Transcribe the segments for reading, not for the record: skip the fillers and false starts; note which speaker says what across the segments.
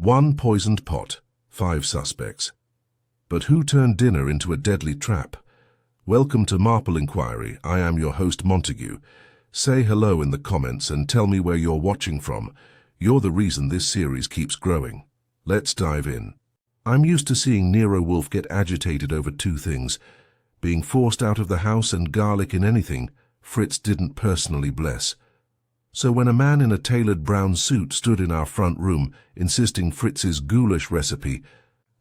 Speaker 1: One poisoned pot, 5 suspects. But who turned dinner into a deadly trap? Welcome to Marple Inquiry. I am your host Montague. Say hello in the comments and tell me where you're watching from. You're the reason this series keeps growing. Let's dive in. I'm used to seeing Nero Wolfe get agitated over 2 things: being forced out of the house and garlic in anything Fritz didn't personally bless. So when a man in a tailored brown suit stood in our front room insisting Fritz's goulash recipe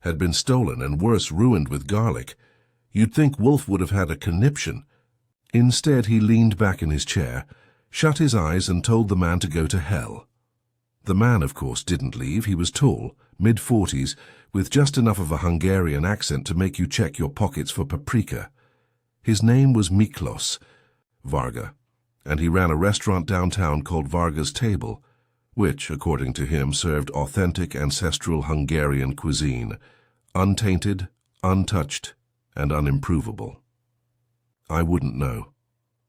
Speaker 1: had been stolen and worse, ruined with garlic, you'd think Wolfe would have had a conniption. Instead, he leaned back in his chair, shut his eyes and told the man to go to hell. The man, of course, didn't leave. He was tall, mid-40s, with just enough of a Hungarian accent to make you check your pockets for paprika. His name was Miklos Varga, and he ran a restaurant downtown called Varga's Table, which, according to him, served authentic ancestral Hungarian cuisine, untainted, untouched, and unimprovable. I wouldn't know.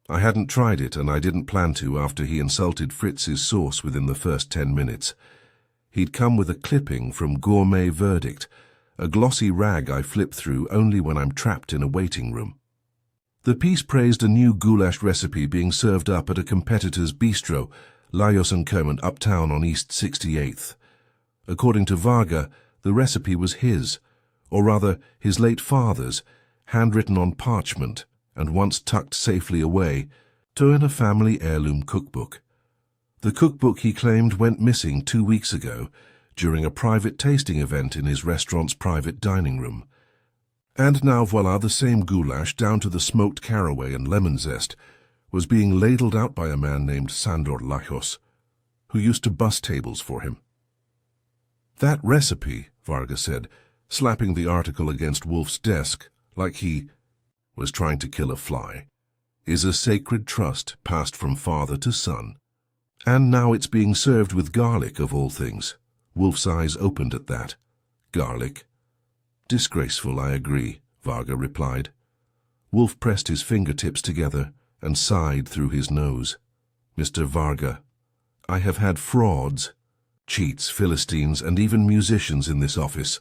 Speaker 1: I hadn't tried it, and I didn't plan to after he insulted Fritz's sauce within the first 10 minutes. He'd come with a clipping from Gourmet Verdict, a glossy rag I flip through only when I'm trapped in a waiting room. The piece praised a new goulash recipe being served up at a competitor's bistro, Lajos & Co. uptown on East 68th. According to Varga, the recipe was his, or rather his late father's, handwritten on parchment and once tucked safely away, in a family heirloom cookbook. The cookbook, he claimed, went missing 2 weeks ago during a private tasting event in his restaurant's private dining room. And now voila, the same goulash, down to the smoked caraway and lemon zest, was being ladled out by a man named Sandor Lajos, who used to bus tables for him. That recipe, Varga said, slapping the article against Wolfe's desk like he was trying to kill a fly, is a sacred trust passed from father to son. And now it's being served with garlic, of all things. Wolfe's eyes opened at that. Garlic. Disgraceful, I agree, Varga replied. Wolfe pressed his fingertips together and sighed through his nose. Mr. Varga, I have had frauds, cheats, Philistines, and even musicians in this office,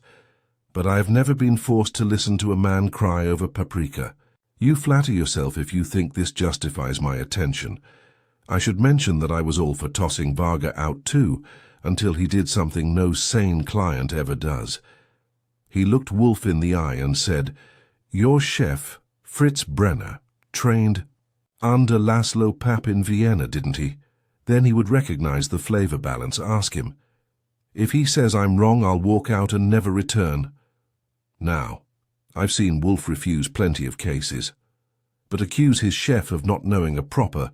Speaker 1: but I have never been forced to listen to a man cry over paprika. You flatter yourself if you think this justifies my attention. I should mention that I was all for tossing Varga out too, until he did something no sane client ever does. He looked Wolfe in the eye and said, "Your chef, Fritz Brenner, trained under Laszlo Papp in Vienna, didn't he?" Then he would recognize the flavor balance. Ask him. If he says I'm wrong, I'll walk out and never return. Now, I've seen Wolfe refuse plenty of cases, but accuse his chef of not knowing a proper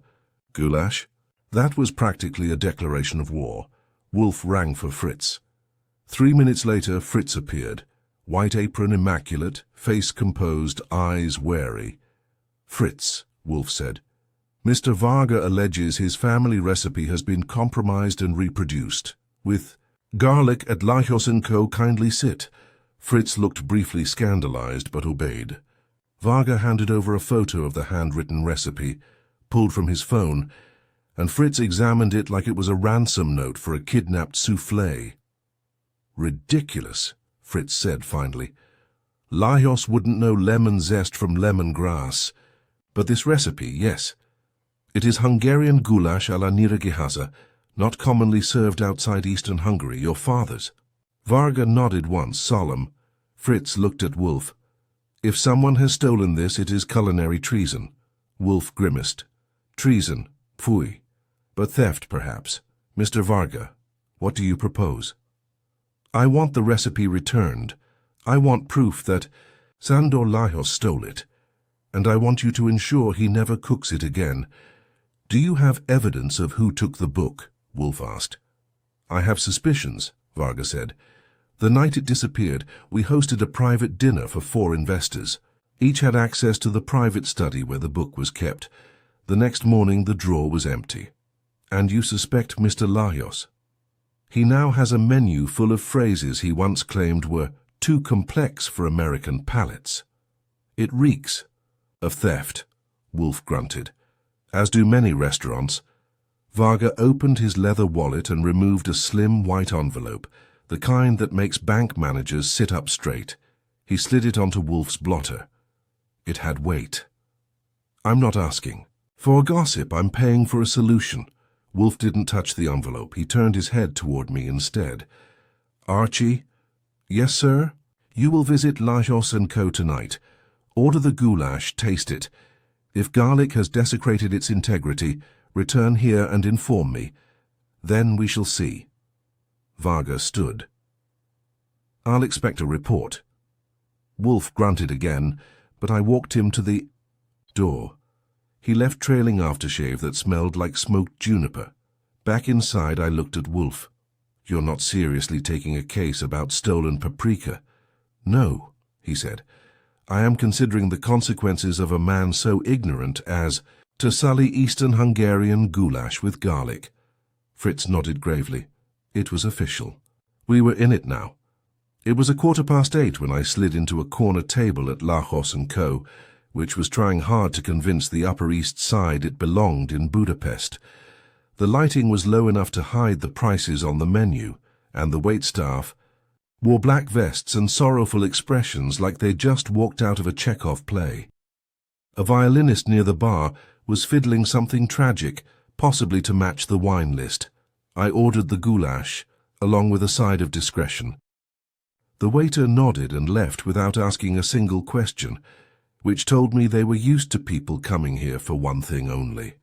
Speaker 1: goulash? That was practically a declaration of war. Wolfe rang for Fritz. 3 minutes later, Fritz appeared. White apron immaculate, face composed, eyes wary. "Fritz," Wolfe said, "Mr. Varga alleges his family recipe has been compromised and reproduced. With garlic at Lajos & Co. Kindly sit." Fritz looked briefly scandalized, but obeyed. Varga handed over a photo of the handwritten recipe, pulled from his phone, and Fritz examined it like it was a ransom note for a kidnapped soufflé. "Ridiculous," Fritz said finally. "Lajos wouldn't know lemon zest from lemongrass. But this recipe, yes. It is Hungarian goulash a la Nyíregyháza, not commonly served outside Eastern Hungary, your father's." Varga nodded once, solemn. Fritz looked at Wolfe. "If someone has stolen this, it is culinary treason." Wolfe grimaced. "Treason, pfui. But theft, perhaps. Mr. Varga, what do you propose?" "I want the recipe returned. I want proof that Sandor Lajos stole it, and I want you to ensure he never cooks it again." "Do you have evidence of who took the book?" Wolfe asked. "I have suspicions," Varga said. "The night it disappeared, we hosted a private dinner for 4 investors. Each had access to the private study where the book was kept. The next morning the drawer was empty. And you suspect Mr. Lajos? He now has a menu full of phrases he once claimed were too complex for American palates. It reeks of theft," Wolfe grunted, "as do many restaurants." Varga opened his leather wallet and removed a slim white envelope, the kind that makes bank managers sit up straight. He slid it onto Wolfe's blotter. It had weight. I'm not asking. For gossip, I'm paying for a solution. Wolfe didn't touch the envelope. He turned his head toward me instead. Archie? Yes, sir? You will visit Lajos & Co. tonight. Order the goulash, taste it. If garlic has desecrated its integrity, return here and inform me. Then we shall see. Varga stood. I'll expect a report. Wolfe grunted again, but I walked him to the door. He left trailing aftershave that smelled like smoked juniper. Back inside, I looked at Wolfe. You're not seriously taking a case about stolen paprika? No, he said. I am considering the consequences of a man so ignorant as to sully Eastern Hungarian goulash with garlic. Fritz nodded gravely. It was official. We were in it now. It was 8:15 when I slid into a corner table at Lajos & Co., which was trying hard to convince the Upper East Side it belonged in Budapest. The lighting was low enough to hide the prices on the menu, and the waitstaff wore black vests and sorrowful expressions like they'd just walked out of a Chekhov play. A violinist near the bar was fiddling something tragic, possibly to match the wine list. I ordered the goulash, along with a side of discretion. The waiter nodded and left without asking a single question, which told me they were used to people coming here for one thing only.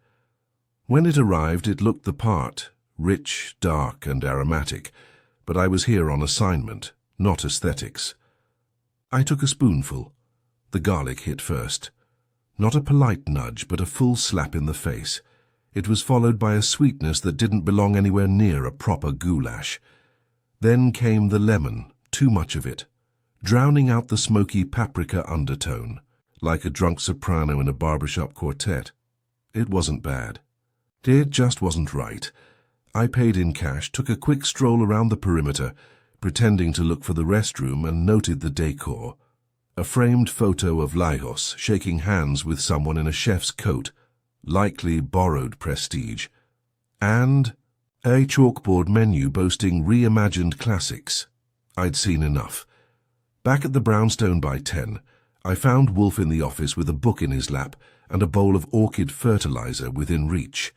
Speaker 1: When it arrived, it looked the part, rich, dark, and aromatic, but I was here on assignment, not aesthetics. I took a spoonful. The garlic hit first. Not a polite nudge, but a full slap in the face. It was followed by a sweetness that didn't belong anywhere near a proper goulash. Then came the lemon, too much of it, drowning out the smoky paprika undertone, like a drunk soprano in a barbershop quartet. It wasn't bad. It just wasn't right. I paid in cash, took a quick stroll around the perimeter, pretending to look for the restroom, and noted the decor. A framed photo of Lajos shaking hands with someone in a chef's coat, likely borrowed prestige, and a chalkboard menu boasting reimagined classics. I'd seen enough. Back at the brownstone by 10, I found Wolfe in the office with a book in his lap and a bowl of orchid fertilizer within reach.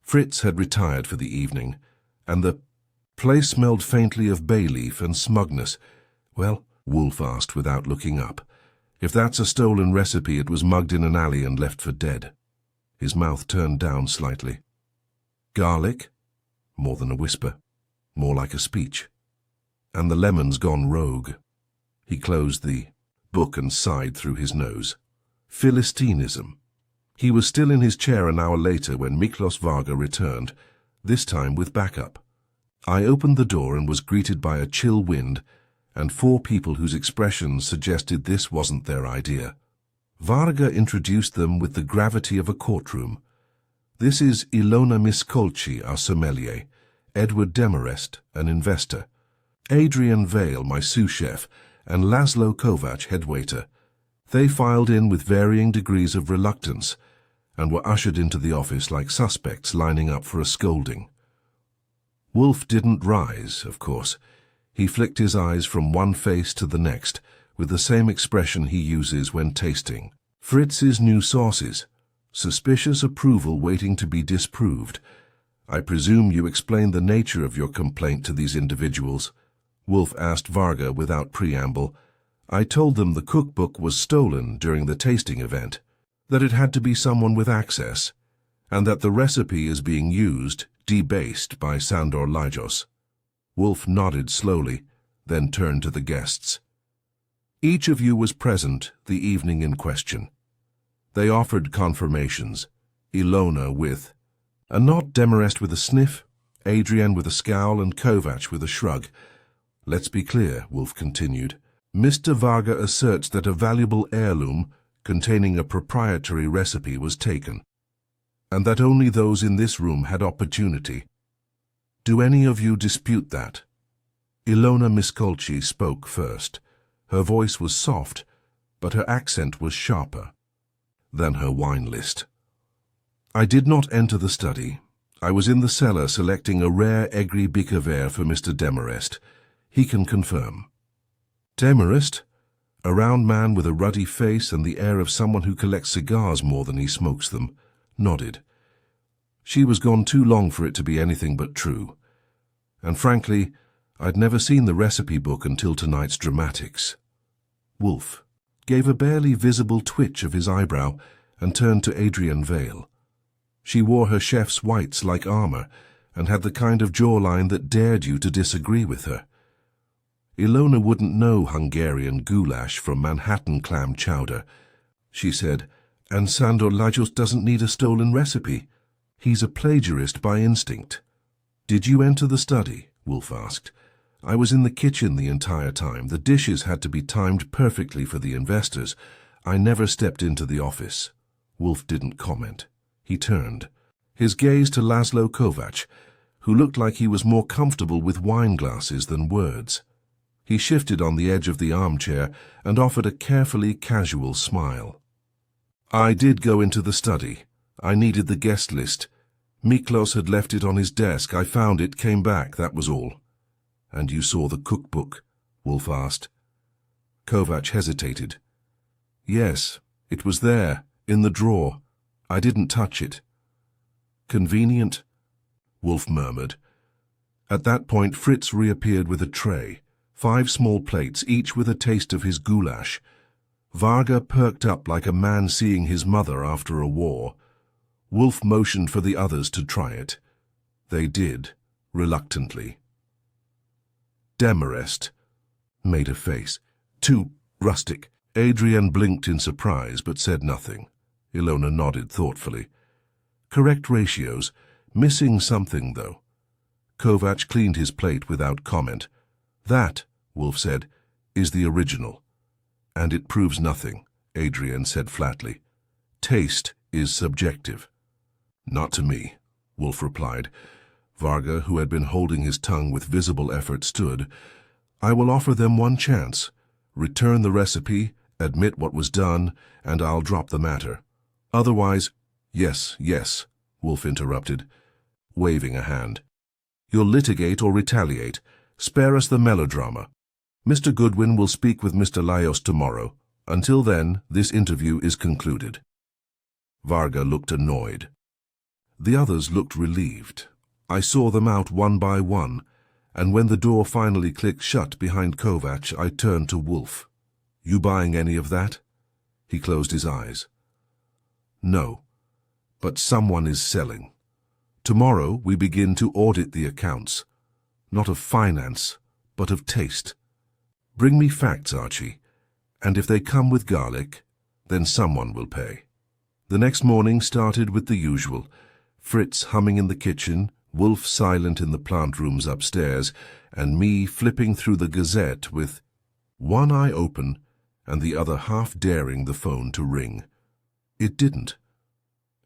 Speaker 1: Fritz had retired for the evening, and the place smelled faintly of bay leaf and smugness. Well, Wolfe asked without looking up. If that's a stolen recipe, it was mugged in an alley and left for dead. His mouth turned down slightly. Garlic? More than a whisper. More like a speech. And the lemon's gone rogue. He closed the book and sighed through his nose. Philistinism. He was still in his chair an hour later when Miklos Varga returned, this time with backup. I opened the door and was greeted by a chill wind and 4 people whose expressions suggested this wasn't their idea. Varga introduced them with the gravity of a courtroom. This is Ilona Miskolci, our sommelier, Edward Demarest, an investor, Adrian Vale, my sous chef, and Laszlo Kovac, head waiter. They filed in with varying degrees of reluctance and were ushered into the office like suspects lining up for a scolding. Wolfe didn't rise, of course. He flicked his eyes from one face to the next with the same expression he uses when tasting Fritz's new sauces, suspicious approval waiting to be disproved. I presume you explained the nature of your complaint to these individuals? Wolfe asked Varga without preamble. I told them the cookbook was stolen during the tasting event, that it had to be someone with access, and that the recipe is being used, debased by Sandor Lajos. Wolfe nodded slowly, then turned to the guests. Each of you was present the evening in question. They offered confirmations, Ilona with a nod, Demarest with a sniff, Adrian with a scowl, and Kovac with a shrug. Let's be clear, Wolfe continued. Mr. Varga asserts that a valuable heirloom containing a proprietary recipe was taken, and that only those in this room had opportunity. Do any of you dispute that? Ilona Miskolci spoke first. Her voice was soft, but her accent was sharper than her wine list. I did not enter the study. I was in the cellar selecting a rare Aigri Bicaver for Mr. Demarest. He can confirm. Demarest, a round man with a ruddy face and the air of someone who collects cigars more than he smokes them, nodded. She was gone too long for it to be anything but true. And frankly, I'd never seen the recipe book until tonight's dramatics. Wolfe gave a barely visible twitch of his eyebrow and turned to Adrienne Vale. She wore her chef's whites like armor and had the kind of jawline that dared you to disagree with her. Ilona wouldn't know Hungarian goulash from Manhattan clam chowder. She said, and Sandor Lajos doesn't need a stolen recipe. He's a plagiarist by instinct. Did you enter the study? Wolfe asked. I was in the kitchen the entire time. The dishes had to be timed perfectly for the investors. I never stepped into the office. Wolfe didn't comment. He turned, his gaze to Laszlo Kovacs, who looked like he was more comfortable with wine glasses than words. He shifted on the edge of the armchair and offered a carefully casual smile. I did go into the study. I needed the guest list. Miklos had left it on his desk. I found it, came back, that was all. And you saw the cookbook? Wolfe asked. Kovacs hesitated. Yes, it was there, in the drawer. I didn't touch it. Convenient, Wolfe murmured. At that point, Fritz reappeared with a tray, 5 small plates, each with a taste of his goulash. Varga perked up like a man seeing his mother after a war. Wolfe motioned for the others to try it. They did, reluctantly. Demarest made a face. Too rustic. Adrienne blinked in surprise but said nothing. Ilona nodded thoughtfully. Correct ratios. Missing something, though. Kovacs cleaned his plate without comment. That, Wolfe said, is the original. And it proves nothing, Adrienne said flatly. Taste is subjective. Not to me, Wolfe replied. Varga, who had been holding his tongue with visible effort, stood. I will offer them one chance. Return the recipe, admit what was done, and I'll drop the matter. Otherwise, yes, Wolfe interrupted, waving a hand. You'll litigate or retaliate. Spare us the melodrama. Mr. Goodwin will speak with Mr. Lajos tomorrow. Until then, this interview is concluded. Varga looked annoyed. The others looked relieved. I saw them out one by one, and when the door finally clicked shut behind Kovacs, I turned to Wolfe. You buying any of that? He closed his eyes. No, but someone is selling. Tomorrow we begin to audit the accounts, not of finance, but of taste. Bring me facts, Archie, and if they come with garlic, then someone will pay. The next morning started with the usual, Fritz humming in the kitchen, Wolfe silent in the plant rooms upstairs, and me flipping through the Gazette with one eye open and the other half daring the phone to ring. It didn't.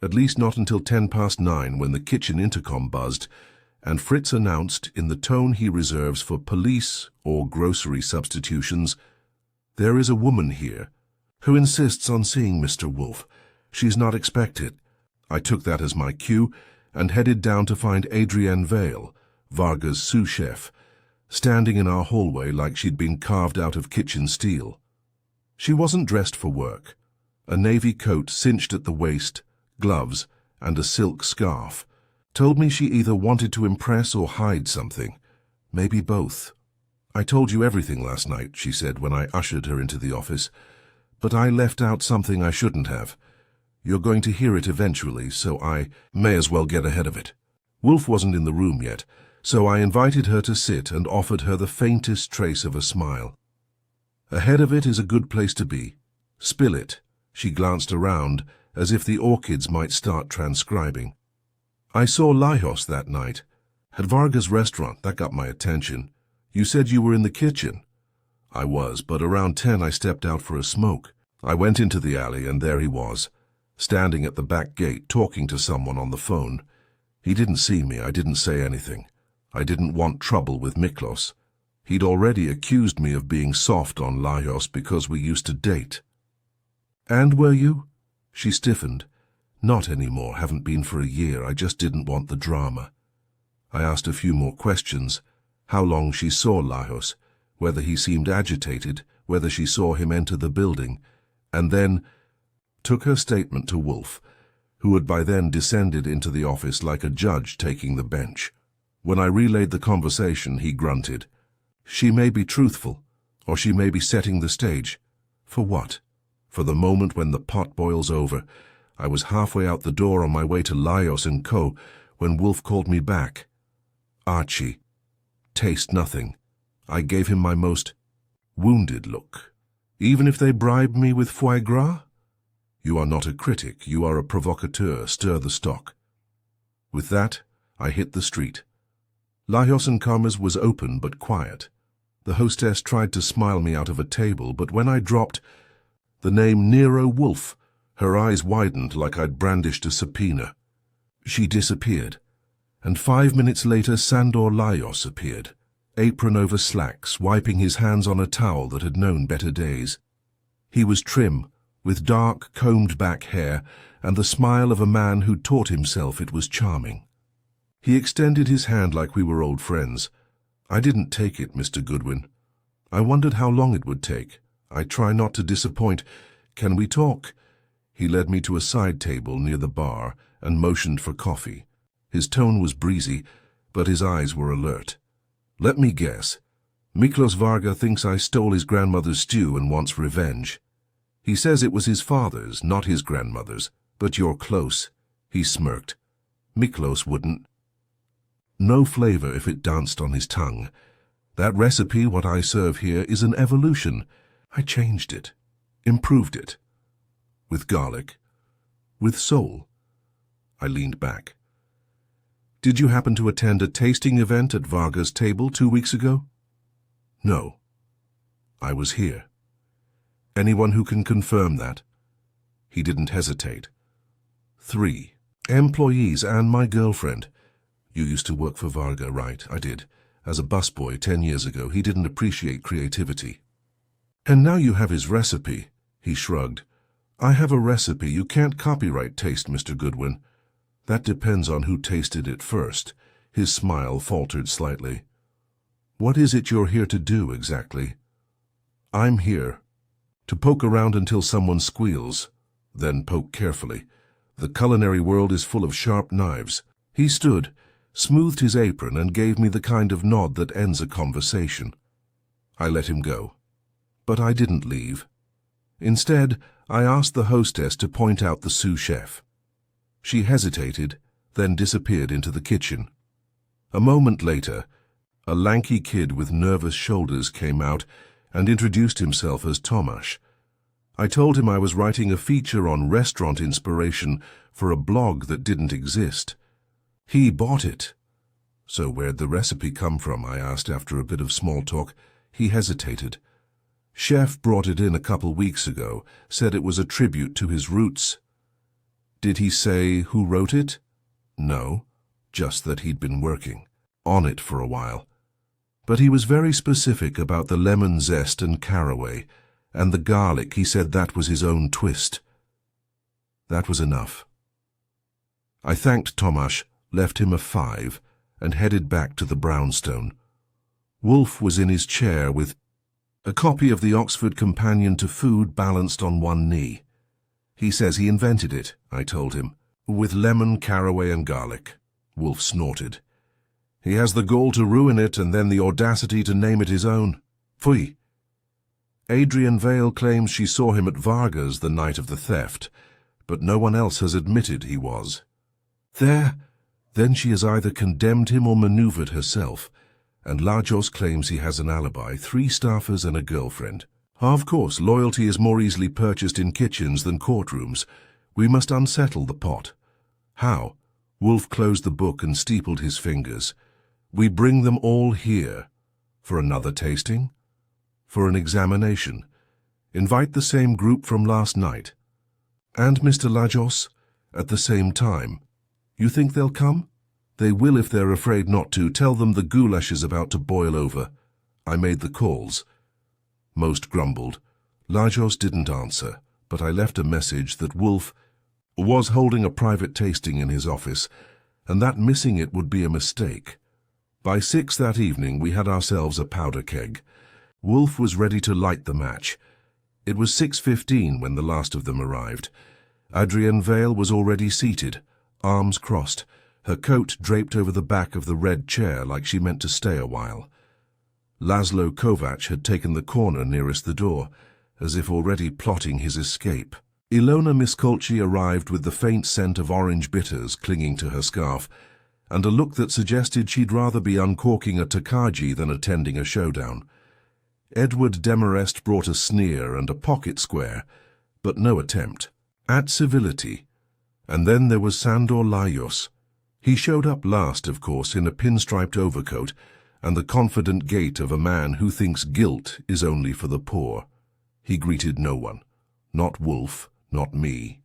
Speaker 1: At least not until 9:10 when the kitchen intercom buzzed, and Fritz announced, in the tone he reserves for police or grocery substitutions, There is a woman here who insists on seeing Mr. Wolfe. She's not expected. I took that as my cue and headed down to find Adrienne Vale, Varga's sous chef, standing in our hallway like she'd been carved out of kitchen steel. She wasn't dressed for work. A navy coat cinched at the waist, gloves, and a silk scarf. Told me she either wanted to impress or hide something. Maybe both. I told you everything last night, she said when I ushered her into the office. But I left out something I shouldn't have. You're going to hear it eventually, so I may as well get ahead of it. Wolfe wasn't in the room yet, so I invited her to sit and offered her the faintest trace of a smile. Ahead of it is a good place to be. Spill it. She glanced around, as if the orchids might start transcribing. I saw Lajos that night. At Varga's restaurant, that got my attention. You said you were in the kitchen. I was, but around 10 I stepped out for a smoke. I went into the alley and there he was, standing at the back gate talking to someone on the phone. He didn't see me, I didn't say anything. I didn't want trouble with Miklos. He'd already accused me of being soft on Lajos because we used to date. And were you? She stiffened. Not anymore, haven't been for a year, I just didn't want the drama. I asked a few more questions, how long she saw Lajos, whether he seemed agitated, whether she saw him enter the building, and then took her statement to Wolfe, who had by then descended into the office like a judge taking the bench. When I relayed the conversation, he grunted. She may be truthful, or she may be setting the stage. For what? For the moment when the pot boils over. I was halfway out the door on my way to Lajos & Co. when Wolfe called me back. Archie. Taste nothing. I gave him my most wounded look. Even if they bribe me with foie gras? You are not a critic, you are a provocateur, stir the stock. With that, I hit the street. Lajos & Co.'s was open but quiet. The hostess tried to smile me out of a table, but when I dropped the name Nero Wolfe, her eyes widened like I'd brandished a subpoena. She disappeared, and 5 minutes later Sandor Lajos appeared, apron over slacks, wiping his hands on a towel that had known better days. He was trim, with dark, combed-back hair and the smile of a man who'd taught himself it was charming. He extended his hand like we were old friends. I didn't take it, Mr. Goodwin. I wondered how long it would take. I try not to disappoint. Can we talk? He led me to a side table near the bar and motioned for coffee. His tone was breezy, but his eyes were alert. Let me guess. Miklos Varga thinks I stole his grandmother's stew and wants revenge. He says it was his father's, not his grandmother's, but you're close. He smirked. Miklos wouldn't. No flavor if it danced on his tongue. That recipe, what I serve here, is an evolution. I changed it, improved it. With garlic, with soul. I leaned back. Did you happen to attend a tasting event at Varga's table 2 weeks ago? No. I was here. Anyone who can confirm that? He didn't hesitate. 3 employees and my girlfriend. You used to work for Varga, right? I did. As a busboy 10 years ago, he didn't appreciate creativity. And now you have his recipe. He shrugged. I have a recipe. You can't copyright taste, Mr. Goodwin. That depends on who tasted it first. His smile faltered slightly. What is it you're here to do, exactly? I'm here to poke around until someone squeals, then poke carefully. The culinary world is full of sharp knives. He stood, smoothed his apron, and gave me the kind of nod that ends a conversation. I let him go. But I didn't leave. Instead, I asked the hostess to point out the sous chef. She hesitated, then disappeared into the kitchen. A moment later, a lanky kid with nervous shoulders came out and introduced himself as Tomasz. I told him I was writing a feature on restaurant inspiration for a blog that didn't exist. He bought it. So where'd the recipe come from? I asked after a bit of small talk. He hesitated. Chef brought it in a couple weeks ago, said it was a tribute to his roots. Did he say who wrote it? No, just that he'd been working on it for a while. But he was very specific about the lemon zest and caraway, and the garlic. He said that was his own twist. That was enough. I thanked Tomasz, left him a 5, and headed back to the brownstone. Wolfe was in his chair with a copy of the Oxford Companion to Food balanced on one knee. He says he invented it, I told him, with lemon, caraway, and garlic. Wolfe snorted. He has the gall to ruin it and then the audacity to name it his own. Pfui. Adrian Vale claims she saw him at Varga's the night of the theft, but no one else has admitted he was. Then she has either condemned him or maneuvered herself, and Lajos claims he has an alibi, 3 staffers and a girlfriend. Of course, loyalty is more easily purchased in kitchens than courtrooms. We must unsettle the pot. How? Wolfe closed the book and steepled his fingers. We bring them all here. For another tasting? For an examination. Invite the same group from last night. And Mr. Lajos, at the same time. You think they'll come? They will if they're afraid not to. Tell them the goulash is about to boil over. I made the calls. Most grumbled. Lajos didn't answer, but I left a message that Wolfe was holding a private tasting in his office, and that missing it would be a mistake. By 6 that evening we had ourselves a powder keg. Wolfe was ready to light the match. It was 6:15 when the last of them arrived. Adrienne Vale was already seated, arms crossed, her coat draped over the back of the red chair like she meant to stay a while. Laszlo Kovac had taken the corner nearest the door, as if already plotting his escape. Ilona Miskolci arrived with the faint scent of orange bitters clinging to her scarf, and a look that suggested she'd rather be uncorking a Takagi than attending a showdown. Edward Demarest brought a sneer and a pocket square, but no attempt at civility. And then there was Sandor Lajos. He showed up last, of course, in a pinstriped overcoat and the confident gait of a man who thinks guilt is only for the poor. He greeted no one. Not Wolfe, not me.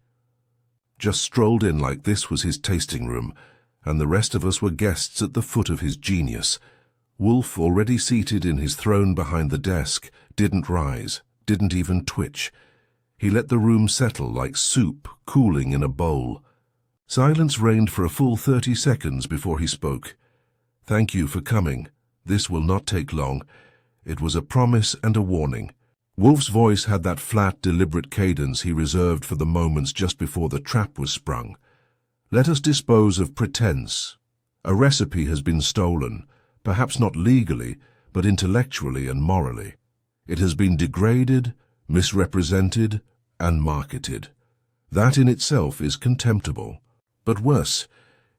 Speaker 1: Just strolled in like this was his tasting room, and the rest of us were guests at the foot of his genius. Wolfe, already seated in his throne behind the desk, didn't rise, didn't even twitch. He let the room settle like soup cooling in a bowl. Silence reigned for a full 30 seconds before he spoke. "Thank you for coming. This will not take long." It was a promise and a warning. Wolfe's voice had that flat, deliberate cadence he reserved for the moments just before the trap was sprung. "Let us dispose of pretense. A recipe has been stolen, perhaps not legally, but intellectually and morally. It has been degraded, misrepresented, and marketed. That in itself is contemptible. But worse,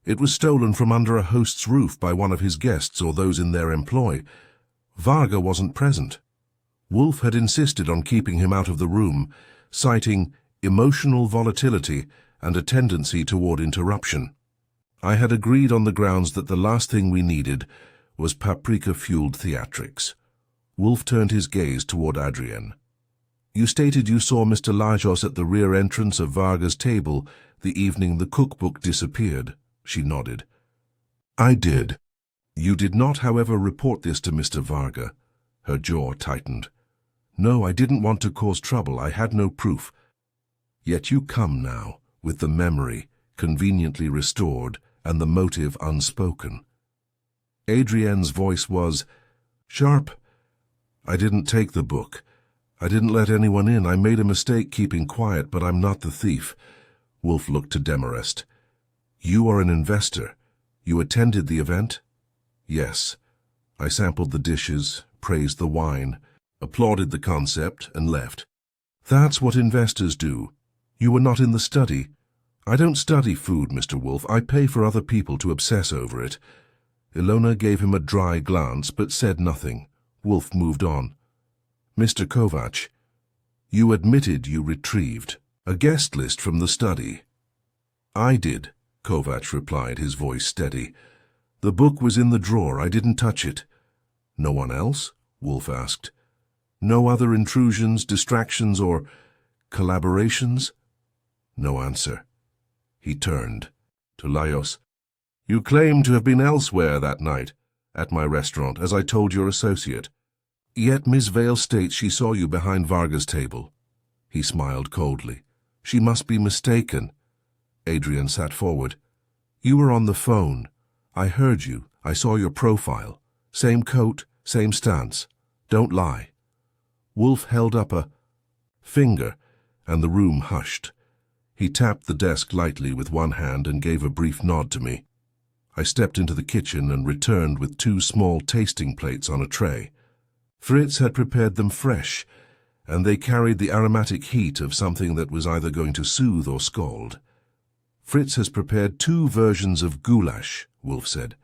Speaker 1: it was stolen from under a host's roof by one of his guests or those in their employ. Varga wasn't present. Wolfe had insisted on keeping him out of the room, citing emotional volatility and a tendency toward interruption. I had agreed on the grounds that the last thing we needed was paprika-fueled theatrics. Wolfe turned his gaze toward Adrienne. "You stated you saw Mr. Lajos at the rear entrance of Varga's table the evening the cookbook disappeared." She nodded. "I did." "You did not, however, report this to Mr. Varga." Her jaw tightened. "No, I didn't want to cause trouble. I had no proof. Yet you come now, with the memory conveniently restored and the motive unspoken." Adrienne's voice was sharp. "I didn't take the book. I didn't let anyone in. I made a mistake keeping quiet, but I'm not the thief." Wolfe looked to Demarest. "You are an investor. You attended the event?" "Yes. I sampled the dishes, praised the wine, applauded the concept, and left." "That's what investors do. You were not in the study." "I don't study food, Mr. Wolfe. I pay for other people to obsess over it." Ilona gave him a dry glance, but said nothing. Wolfe moved on. "Mr. Kovac, you admitted you retrieved a guest list from the study." "I did," Kovac replied, his voice steady. "The book was in the drawer. I didn't touch it." "No one else?" Wolfe asked. "No other intrusions, distractions, or collaborations?" No answer. He turned to Lajos. "You claim to have been elsewhere that night, at my restaurant, as I told your associate. Yet Miss Vale states she saw you behind Varga's table." He smiled coldly. "She must be mistaken." Adrienne sat forward. "You were on the phone. I heard you. I saw your profile. Same coat, same stance. Don't lie." Wolfe held up a finger, and the room hushed. He tapped the desk lightly with one hand and gave a brief nod to me. I stepped into the kitchen and returned with 2 small tasting plates on a tray. Fritz had prepared them fresh, and they carried the aromatic heat of something that was either going to soothe or scald. "Fritz has prepared 2 versions of goulash," Wolfe said.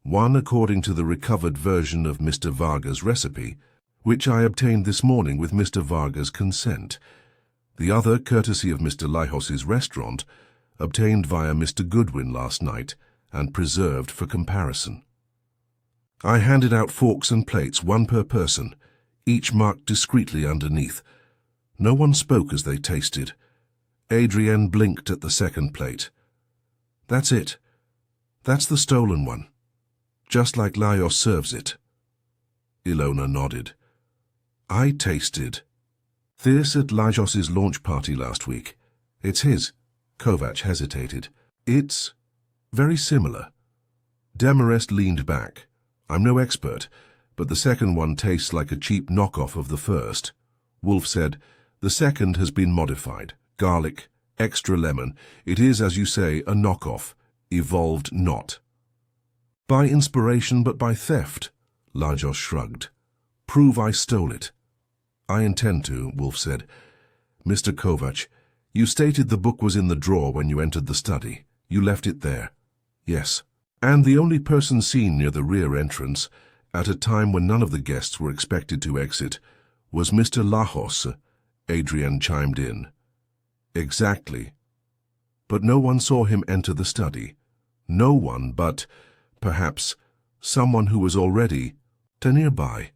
Speaker 1: "One according to the recovered version of Mr. Varga's recipe, which I obtained this morning with Mr. Varga's consent. The other, courtesy of Mr. Lajos's restaurant, obtained via Mr. Goodwin last night and preserved for comparison." I handed out forks and plates, 1 per person, each marked discreetly underneath. No one spoke as they tasted. Adrienne blinked at the second plate. "That's it. That's the stolen one. Just like Lajos serves it." Ilona nodded. "I tasted this at Lajos's launch party last week. It's his." Kovac hesitated. "It's very similar." Demarest leaned back. I'm no expert, but the second one tastes like a cheap knockoff of the first. Wolfe said, the second has been modified. Garlic, extra lemon. It is, as you say, a knockoff. Evolved not. By inspiration, but by theft, Lajos shrugged. Prove I stole it. I intend to, Wolfe said. Mr. Kovac, you stated the book was in the drawer when you entered the study. You left it there. Yes. And the only person seen near the rear entrance, at a time when none of the guests were expected to exit, was Mr. Lajos, Adrian chimed in. Exactly. But no one saw him enter the study. No one but, perhaps, someone who was already nearby.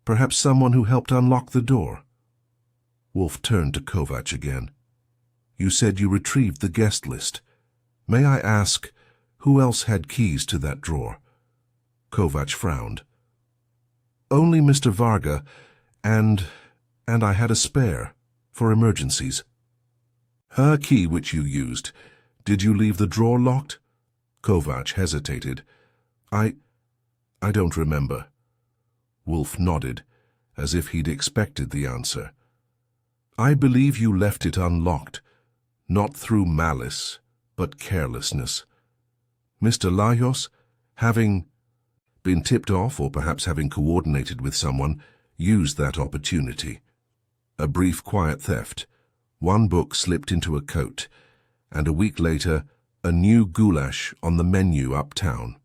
Speaker 1: Perhaps someone who helped unlock the door. Wolfe turned to Kovac again. You said you retrieved the guest list. May I ask, who else had keys to that drawer? Kovac frowned. Only Mr. Varga, and I had a spare, for emergencies. Her key which you used, did you leave the drawer locked? Kovac hesitated. I don't remember. Wolfe nodded, as if he'd expected the answer. I believe you left it unlocked, not through malice, but carelessness. Mr. Lajos, having been tipped off or perhaps having coordinated with someone, used that opportunity. A brief quiet theft, one book slipped into a coat, and a week later, a new goulash on the menu uptown.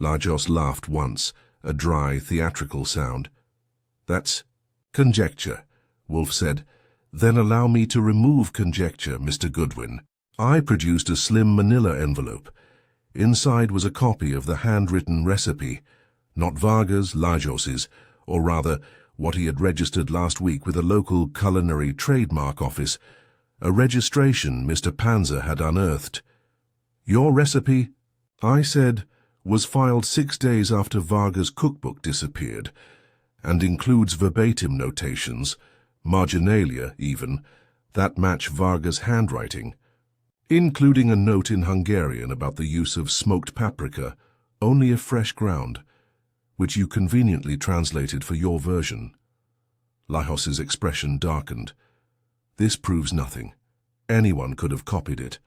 Speaker 1: Lajos laughed once, a dry, theatrical sound. That's conjecture, Wolfe said. Then allow me to remove conjecture, Mr. Goodwin. I produced a slim manila envelope. Inside was a copy of the handwritten recipe, not Varga's, Lajos's, or rather, what he had registered last week with a local culinary trademark office, a registration Mr. Panzer had unearthed. Your recipe, I said, was filed 6 days after Varga's cookbook disappeared, and includes verbatim notations, marginalia even, that match Varga's handwriting, including a note in Hungarian about the use of smoked paprika, only a fresh ground, which you conveniently translated for your version. Lajos's expression darkened. This proves nothing. Anyone could have copied it.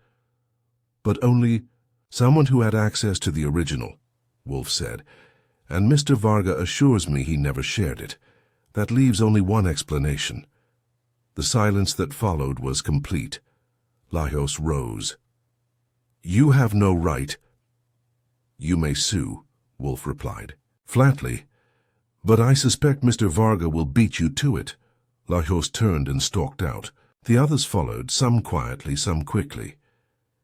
Speaker 1: But only someone who had access to the original, Wolfe said, and Mr. Varga assures me he never shared it. That leaves only one explanation. The silence that followed was complete. Lajos rose. You have no right. You may sue, Wolfe replied, flatly. But I suspect Mr. Varga will beat you to it. Lajos turned and stalked out. The others followed, some quietly, some quickly.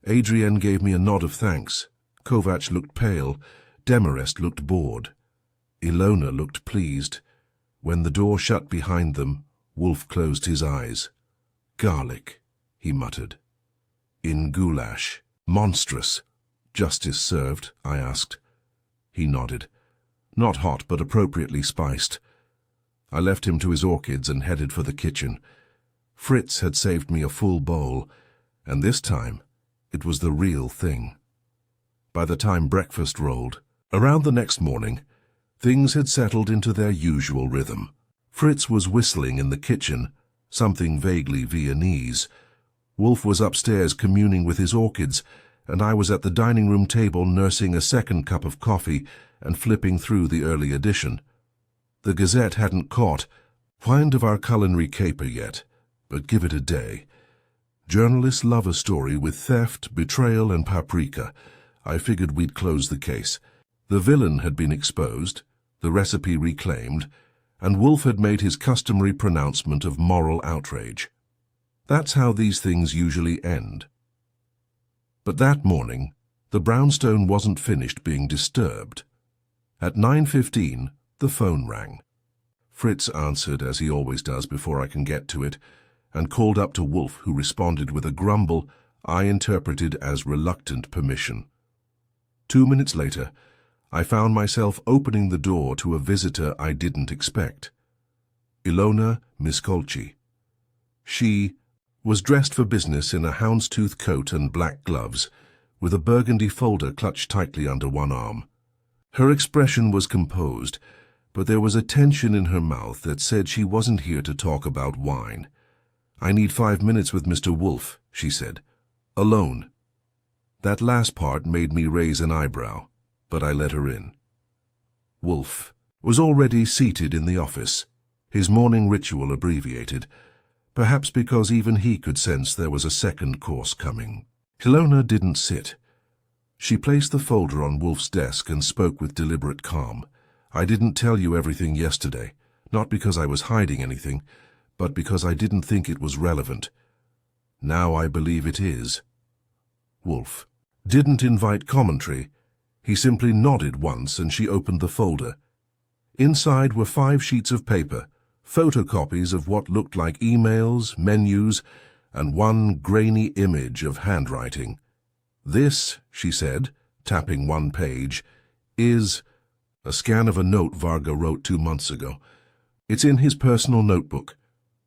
Speaker 1: Adrian gave me a nod of thanks. Kovac looked pale. Demarest looked bored. Ilona looked pleased. When the door shut behind them, Wolfe closed his eyes. Garlic, he muttered. In goulash. Monstrous. Justice served, I asked. He nodded. Not hot, but appropriately spiced. I left him to his orchids and headed for the kitchen. Fritz had saved me a full bowl, and this time it was the real thing. By the time breakfast rolled, around the next morning, things had settled into their usual rhythm. Fritz was whistling in the kitchen, something vaguely Viennese. Wolfe was upstairs communing with his orchids, and I was at the dining room table nursing a second cup of coffee and flipping through the early edition. The Gazette hadn't caught wind of our culinary caper yet, but give it a day. Journalists love a story with theft, betrayal, and paprika. I figured we'd close the case. The villain had been exposed, the recipe reclaimed, and Wolfe had made his customary pronouncement of moral outrage. That's how these things usually end. But that morning, the brownstone wasn't finished being disturbed. At 9:15, the phone rang. Fritz answered, as he always does before I can get to it, and called up to Wolfe, who responded with a grumble I interpreted as reluctant permission. 2 minutes later, I found myself opening the door to a visitor I didn't expect. Ilona Miskolci. She was dressed for business in a houndstooth coat and black gloves, with a burgundy folder clutched tightly under one arm. Her expression was composed, but there was a tension in her mouth that said she wasn't here to talk about wine. "I need 5 minutes with Mr. Wolfe," she said. "Alone." That last part made me raise an eyebrow, but I let her in. Wolfe was already seated in the office, his morning ritual abbreviated, perhaps because even he could sense there was a second course coming. Ilona didn't sit. She placed the folder on Wolfe's desk and spoke with deliberate calm. "I didn't tell you everything yesterday, not because I was hiding anything, but because I didn't think it was relevant. Now I believe it is." Wolfe didn't invite commentary. He simply nodded once and she opened the folder. Inside were 5 sheets of paper, photocopies of what looked like emails, menus, and one grainy image of handwriting. "This," she said, tapping one page, "is a scan of a note Varga wrote 2 months ago. It's in his personal notebook.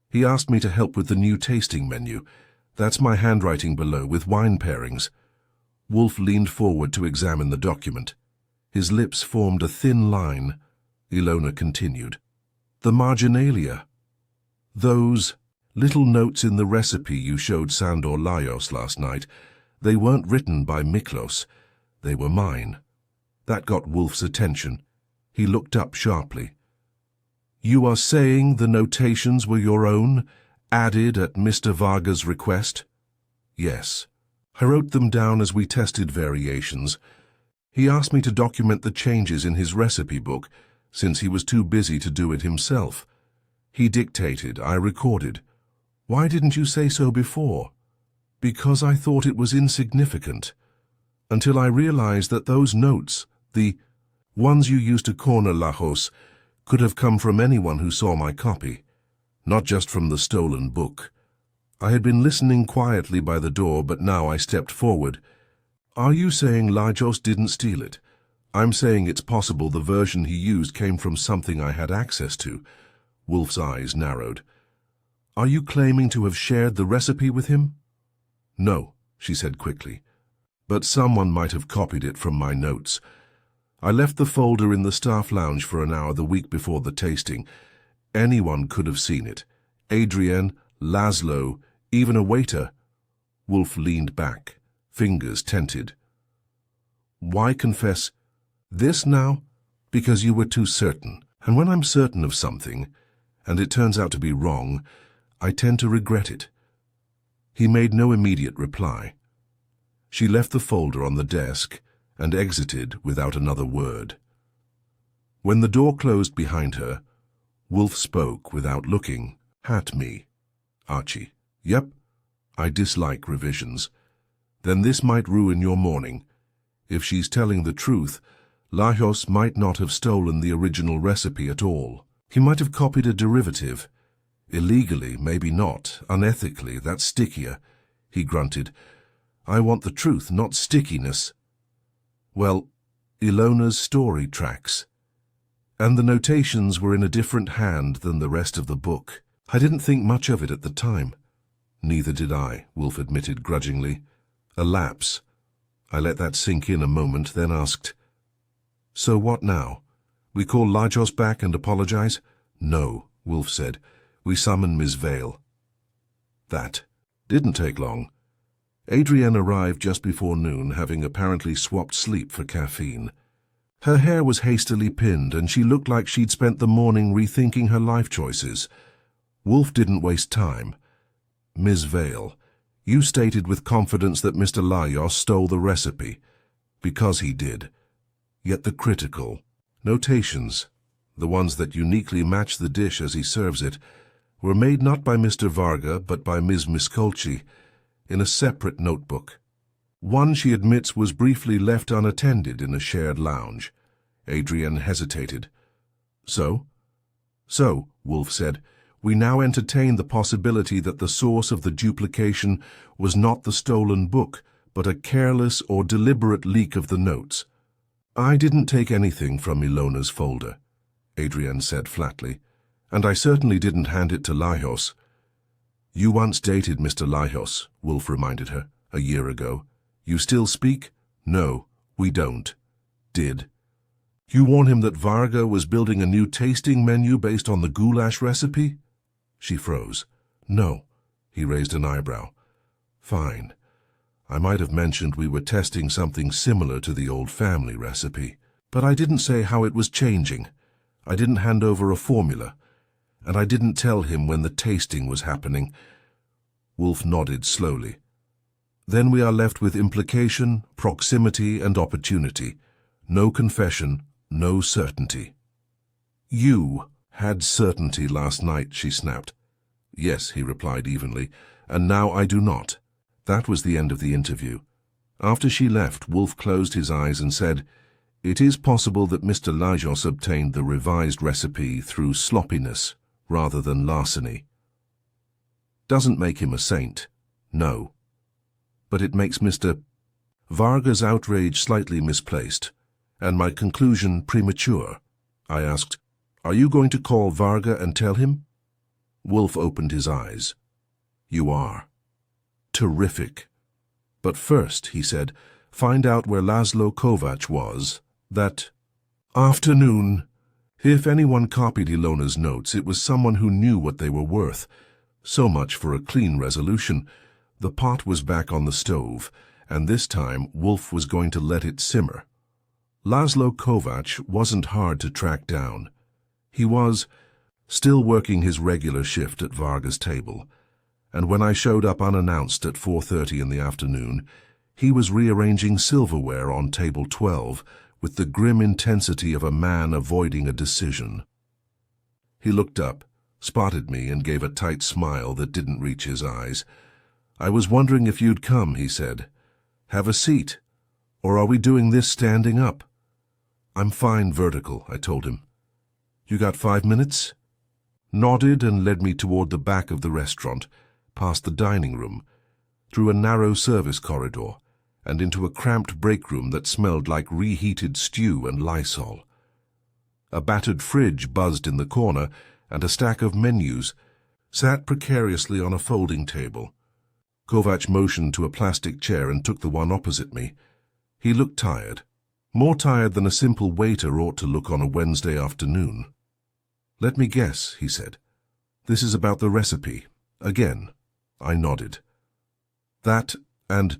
Speaker 1: He asked me to help with the new tasting menu. That's my handwriting below, with wine pairings." Wolfe leaned forward to examine the document. His lips formed a thin line. Ilona continued. "The marginalia. Those little notes in the recipe you showed Sandor Lajos last night, they weren't written by Miklos. They were mine." That got Wolfe's attention. He looked up sharply. "You are saying the notations were your own, added at Mr. Varga's request?" "Yes. I wrote them down as we tested variations. He asked me to document the changes in his recipe book, since he was too busy to do it himself. He dictated, I recorded. Why didn't you say so before?" "Because I thought it was insignificant. Until I realized that those notes, the ones you used to corner Lajos, could have come from anyone who saw my copy, not just from the stolen book." I had been listening quietly by the door, but now I stepped forward. "Are you saying Lajos didn't steal it?" "I'm saying it's possible the version he used came from something I had access to." Wolfe's eyes narrowed. "Are you claiming to have shared the recipe with him?" "No," she said quickly. "But someone might have copied it from my notes. I left the folder in the staff lounge for an hour the week before the tasting. Anyone could have seen it. Adrienne, Laszlo, even a waiter." Wolfe leaned back, fingers tented. "Why confess this now?" "Because you were too certain. And when I'm certain of something, and it turns out to be wrong, I tend to regret it." He made no immediate reply. She left the folder on the desk and exited without another word. When the door closed behind her, Wolfe spoke without looking at me. "Archie." "Yep. I dislike revisions." "Then this might ruin your morning. If she's telling the truth, Lajos might not have stolen the original recipe at all. He might have copied a derivative. Illegally, maybe not. Unethically, that's stickier." He grunted. "I want the truth, not stickiness." "Well, Ilona's story tracks. And the notations were in a different hand than the rest of the book. I didn't think much of it at the time." "Neither did I," Wolfe admitted grudgingly. "A lapse." I let that sink in a moment, then asked, "So what now? We call Lajos back and apologize?" "No," Wolfe said. "We summon Ms. Vale." That didn't take long. Adrienne arrived just before noon, having apparently swapped sleep for caffeine. Her hair was hastily pinned, and she looked like she'd spent the morning rethinking her life choices. Wolfe didn't waste time. "Ms. Vale, you stated with confidence that Mr. Lajos stole the recipe. Because he did. Yet the critical notations, the ones that uniquely match the dish as he serves it, were made not by Mr. Varga but by Ms. Miskolci in a separate notebook. One, she admits, was briefly left unattended in a shared lounge." Adrienne hesitated. So, Wolfe said, "we now entertain the possibility that the source of the duplication was not the stolen book, but a careless or deliberate leak of the notes." "I didn't take anything from Ilona's folder," Adrienne said flatly, "and I certainly didn't hand it to Lajos." "You once dated Mr. Lajos," Wolfe reminded her, "a year ago. You still speak?" "No, we don't." "Did?" You warn him that Varga was building a new tasting menu based on the goulash recipe? She froze. No. He raised an eyebrow. Fine. I might have mentioned we were testing something similar to the old family recipe, but I didn't say how it was changing. I didn't hand over a formula, and I didn't tell him when the tasting was happening. Wolfe nodded slowly. Then we are left with implication, proximity, and opportunity. No confession, no certainty. You had certainty last night, she snapped. Yes, he replied evenly, and now I do not. That was the end of the interview. After she left, Wolfe closed his eyes and said, "It is possible that Mr. Lajos obtained the revised recipe through sloppiness rather than larceny. Doesn't make him a saint, no. But it makes Mr. Varga's outrage slightly misplaced, and my conclusion premature." I asked, "Are you going to call Varga and tell him?" Wolfe opened his eyes. "You are." "Terrific. But first," he said, "find out where Laszlo Kovac was that afternoon." If anyone copied Ilona's notes, it was someone who knew what they were worth. So much for a clean resolution. The pot was back on the stove, and this time Wolfe was going to let it simmer. Laszlo Kovac wasn't hard to track down. He was still working his regular shift at Varga's table, and when I showed up unannounced at 4:30 in the afternoon, he was rearranging silverware on table 12 with the grim intensity of a man avoiding a decision. He looked up, spotted me, and gave a tight smile that didn't reach his eyes. "I was wondering if you'd come," he said. "Have a seat. Or are we doing this standing up?" "I'm fine vertical," I told him. "You got 5 minutes?" Nodded and led me toward the back of the restaurant, past the dining room, through a narrow service corridor, and into a cramped break room that smelled like reheated stew and Lysol. A battered fridge buzzed in the corner, and a stack of menus sat precariously on a folding table. Kovac motioned to a plastic chair and took the one opposite me. He looked tired, more tired than a simple waiter ought to look on a Wednesday afternoon. "Let me guess," he said. "This is about the recipe. Again." I nodded. "That, and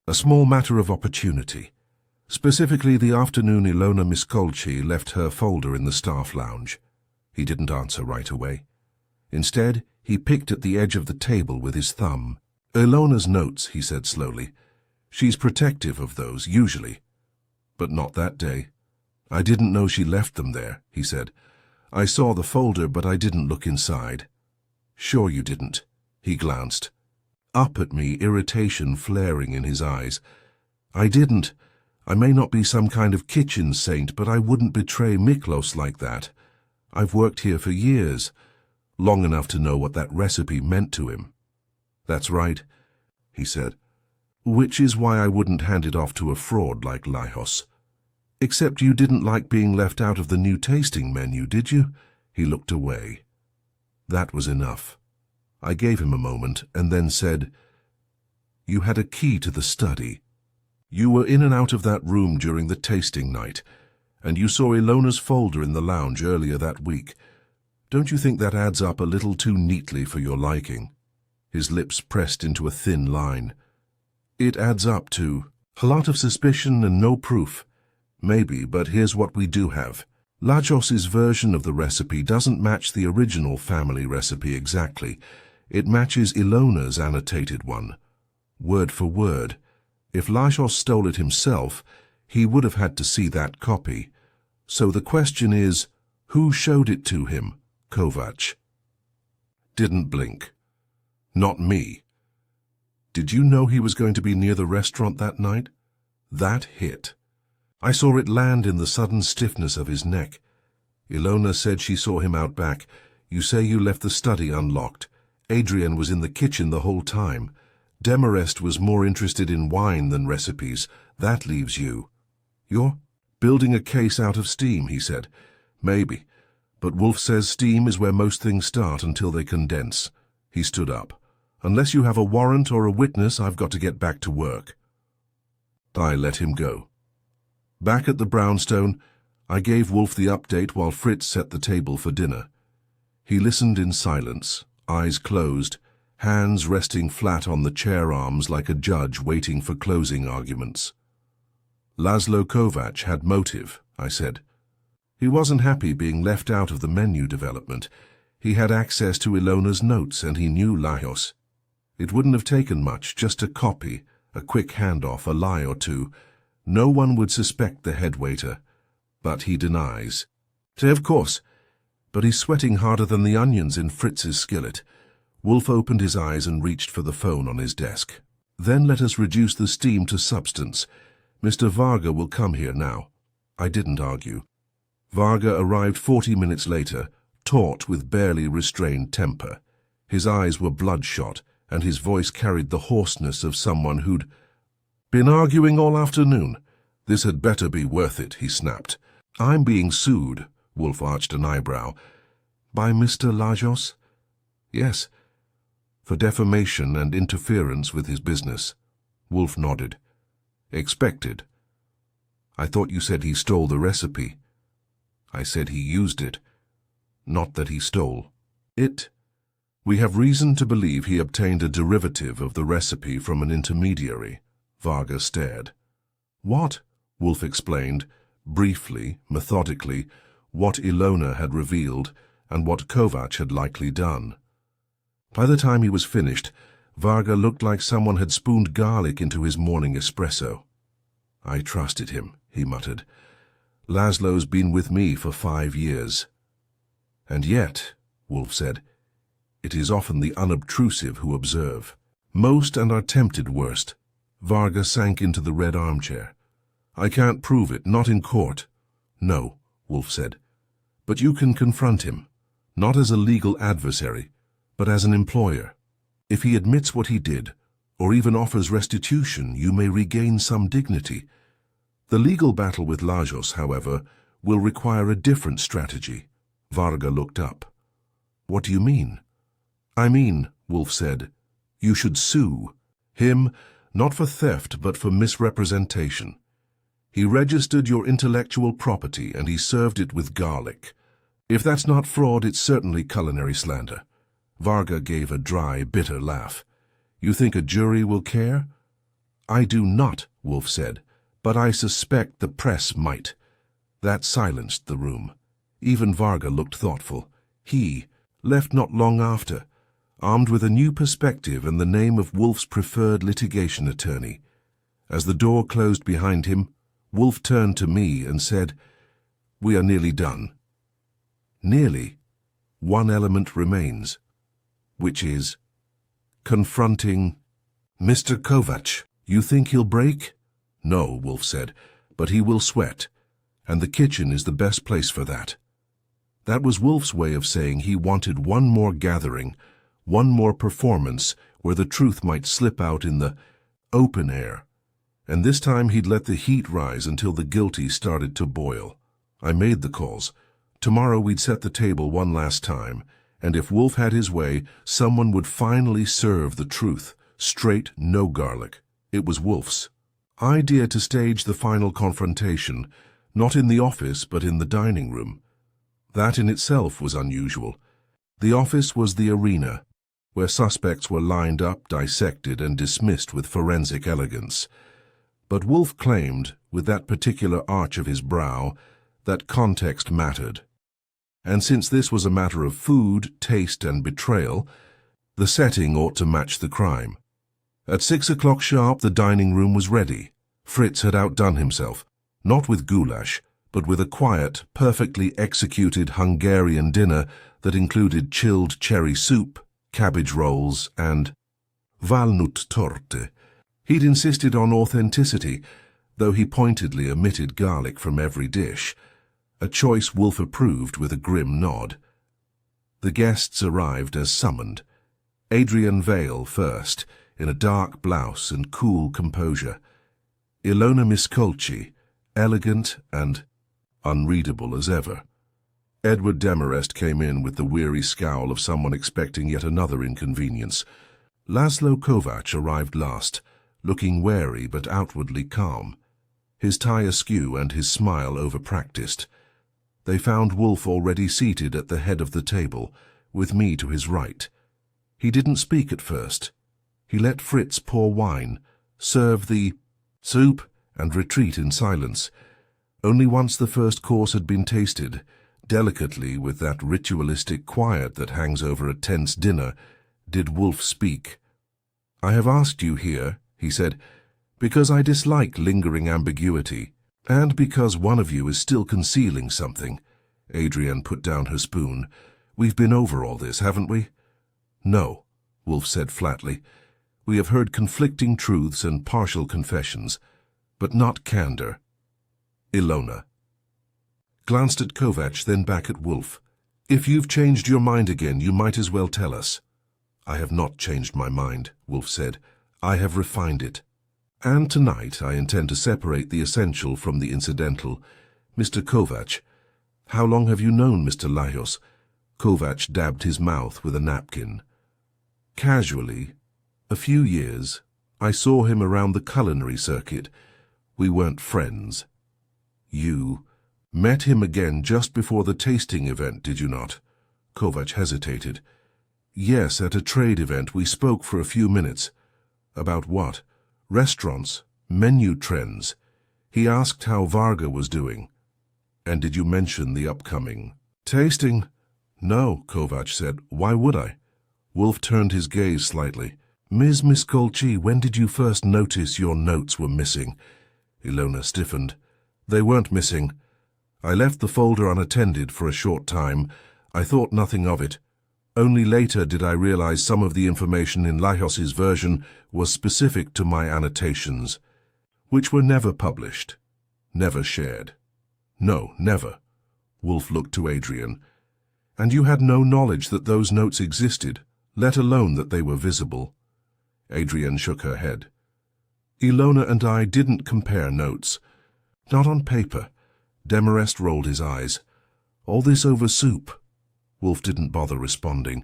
Speaker 1: a small matter of opportunity. Specifically, the afternoon Ilona Miskolci left her folder in the staff lounge." He didn't answer right away. Instead, he picked at the edge of the table with his thumb. "Ilona's notes," he said slowly. "She's protective of those, usually. But not that day. I didn't know she left them there," he said. "I saw the folder, but I didn't look inside." "Sure you didn't." He glanced up at me, irritation flaring in his eyes. "I didn't. I may not be some kind of kitchen saint, but I wouldn't betray Miklos like that. I've worked here for years, long enough to know what that recipe meant to him." "That's right," he said. "Which is why I wouldn't hand it off to a fraud like Lajos. Except you didn't like being left out of the new tasting menu, did you?" He looked away. That was enough. I gave him a moment and then said, "You had a key to the study. You were in and out of that room during the tasting night, and you saw Ilona's folder in the lounge earlier that week. Don't you think that adds up a little too neatly for your liking?" His lips pressed into a thin line. "It adds up to a lot of suspicion and no proof. Maybe, but here's what we do have. Lajos's version of the recipe doesn't match the original family recipe exactly. It matches Ilona's annotated one, word for word. If Lajos stole it himself, he would have had to see that copy. So the question is, who showed it to him? Kovac." Didn't blink. "Not me." "Did you know he was going to be near the restaurant that night?" That hit. I saw it land in the sudden stiffness of his neck. "Ilona said she saw him out back. You say you left the study unlocked. Adrian was in the kitchen the whole time. Demarest was more interested in wine than recipes. That leaves you." "You're building a case out of steam," he said. "Maybe. But Wolfe says steam is where most things start until they condense." He stood up. "Unless you have a warrant or a witness, I've got to get back to work." I let him go. Back at the brownstone, I gave Wolfe the update while Fritz set the table for dinner. He listened in silence, eyes closed, hands resting flat on the chair arms like a judge waiting for closing arguments. Laszlo Kovac had motive, I said. He wasn't happy being left out of the menu development. He had access to Ilona's notes and he knew Lajos. It wouldn't have taken much, just a copy, a quick handoff, a lie or two. No one would suspect the head waiter. But he denies. Of course. But he's sweating harder than the onions in Fritz's skillet. Wolfe opened his eyes and reached for the phone on his desk. Then let us reduce the steam to substance. Mr. Varga will come here now. I didn't argue. Varga arrived 40 minutes later, taut with barely restrained temper. His eyes were bloodshot, and his voice carried the hoarseness of someone who'd been arguing all afternoon. This had better be worth it, he snapped. I'm being sued, Wolfe arched an eyebrow. By Mr. Lajos? Yes. For defamation and interference with his business. Wolfe nodded. Expected. I thought you said he stole the recipe. I said he used it, not that he stole it. We have reason to believe he obtained a derivative of the recipe from an intermediary. Varga stared. What? Wolfe explained, briefly, methodically, what Ilona had revealed and what Kovac had likely done. By the time he was finished, Varga looked like someone had spooned garlic into his morning espresso. I trusted him, he muttered. Laszlo's been with me for 5 years. And yet, Wolfe said, it is often the unobtrusive who observe. Most and are tempted worst. Varga sank into the red armchair. I can't prove it, not in court. No, Wolfe said. But you can confront him, not as a legal adversary, but as an employer. If he admits what he did, or even offers restitution, you may regain some dignity. The legal battle with Lajos, however, will require a different strategy. Varga looked up. What do you mean? I mean, Wolfe said, you should sue him, not for theft, but for misrepresentation. He registered your intellectual property and he served it with garlic. If that's not fraud, it's certainly culinary slander. Varga gave a dry, bitter laugh. You think a jury will care? I do not, Wolfe said, but I suspect the press might. That silenced the room. Even Varga looked thoughtful. He left not long after, armed with a new perspective and the name of Wolfe's preferred litigation attorney. As the door closed behind him, Wolfe turned to me and said, We are nearly done. Nearly. One element remains, which is confronting Mr. Kovac. You think he'll break? No, Wolfe said, but he will sweat, and the kitchen is the best place for that. That was Wolfe's way of saying he wanted one more gathering, one more performance where the truth might slip out in the open air. And this time he'd let the heat rise until the guilty started to boil. I made the calls. Tomorrow we'd set the table one last time, and if Wolfe had his way, someone would finally serve the truth. Straight, no garlic. It was Wolfe's idea to stage the final confrontation, not in the office but in the dining room. That in itself was unusual. The office was the arena, where suspects were lined up, dissected, and dismissed with forensic elegance. But Wolfe claimed, with that particular arch of his brow, that context mattered. And since this was a matter of food, taste, and betrayal, the setting ought to match the crime. At 6 o'clock sharp, the dining room was ready. Fritz had outdone himself, not with goulash, but with a quiet, perfectly executed Hungarian dinner that included chilled cherry soup, cabbage rolls, and walnut torte. He'd insisted on authenticity, though he pointedly omitted garlic from every dish, a choice Wolfe approved with a grim nod. The guests arrived as summoned. Adrian Vale first, in a dark blouse and cool composure. Ilona Miskolci, elegant and unreadable as ever. Edward Demarest came in with the weary scowl of someone expecting yet another inconvenience. Laszlo Kovac arrived last, looking wary but outwardly calm, his tie askew and his smile overpracticed. They found Wolfe already seated at the head of the table, with me to his right. He didn't speak at first. He let Fritz pour wine, serve the soup, and retreat in silence. Only once the first course had been tasted, delicately with that ritualistic quiet that hangs over a tense dinner, did Wolfe speak. "I have asked you here," he said, "because I dislike lingering ambiguity, and because one of you is still concealing something." Adrienne put down her spoon. "We've been over all this, haven't we?" "No," Wolfe said flatly. "We have heard conflicting truths and partial confessions, but not candor." Ilona glanced at Kovac, then back at Wolfe. "If you've changed your mind again, you might as well tell us." "I have not changed my mind," Wolfe said. "I have refined it. And tonight I intend to separate the essential from the incidental. Mr. Kovac, how long have you known Mr. Lajos?" Kovac dabbed his mouth with a napkin. "Casually. A few years. I saw him around the culinary circuit. We weren't friends." "You met him again just before the tasting event, did you not?" Kovac hesitated. "Yes, at a trade event we spoke for a few minutes." "About what?" "Restaurants, menu trends. He asked how Varga was doing." "And did you mention the upcoming tasting?" "No," Kovac said. "Why would I?" Wolfe turned his gaze slightly. "Ms. Miskolci, when did you first notice your notes were missing?" Ilona stiffened. "They weren't missing. I left the folder unattended for a short time. I thought nothing of it. Only later did I realize some of the information in Lajos's version was specific to my annotations, which were never published, never shared." "No, never." Wolfe looked to Adrienne. "And you had no knowledge that those notes existed, let alone that they were visible?" Adrienne shook her head. "Ilona and I didn't compare notes. Not on paper." Demarest rolled his eyes. "All this over soup." Wolfe didn't bother responding.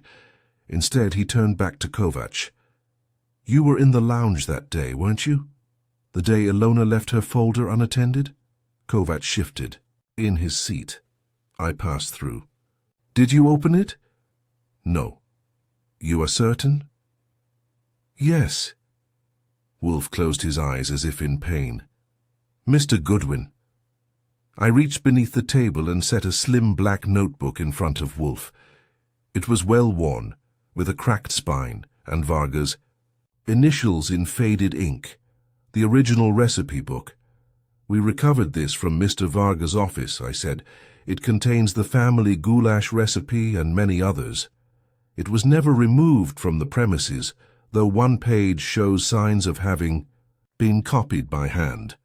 Speaker 1: Instead, he turned back to Kovac. "You were in the lounge that day, weren't you? The day Ilona left her folder unattended?" Kovac shifted in his seat. "I passed through." "Did you open it?" "No." "You are certain?" "Yes." Wolfe closed his eyes as if in pain. "Mr. Goodwin." I reached beneath the table and set a slim black notebook in front of Wolfe. It was well worn, with a cracked spine, and Varga's initials in faded ink. The original recipe book. "We recovered this from Mr. Varga's office," I said. "It contains the family goulash recipe and many others. It was never removed from the premises, though one page shows signs of having been copied by hand."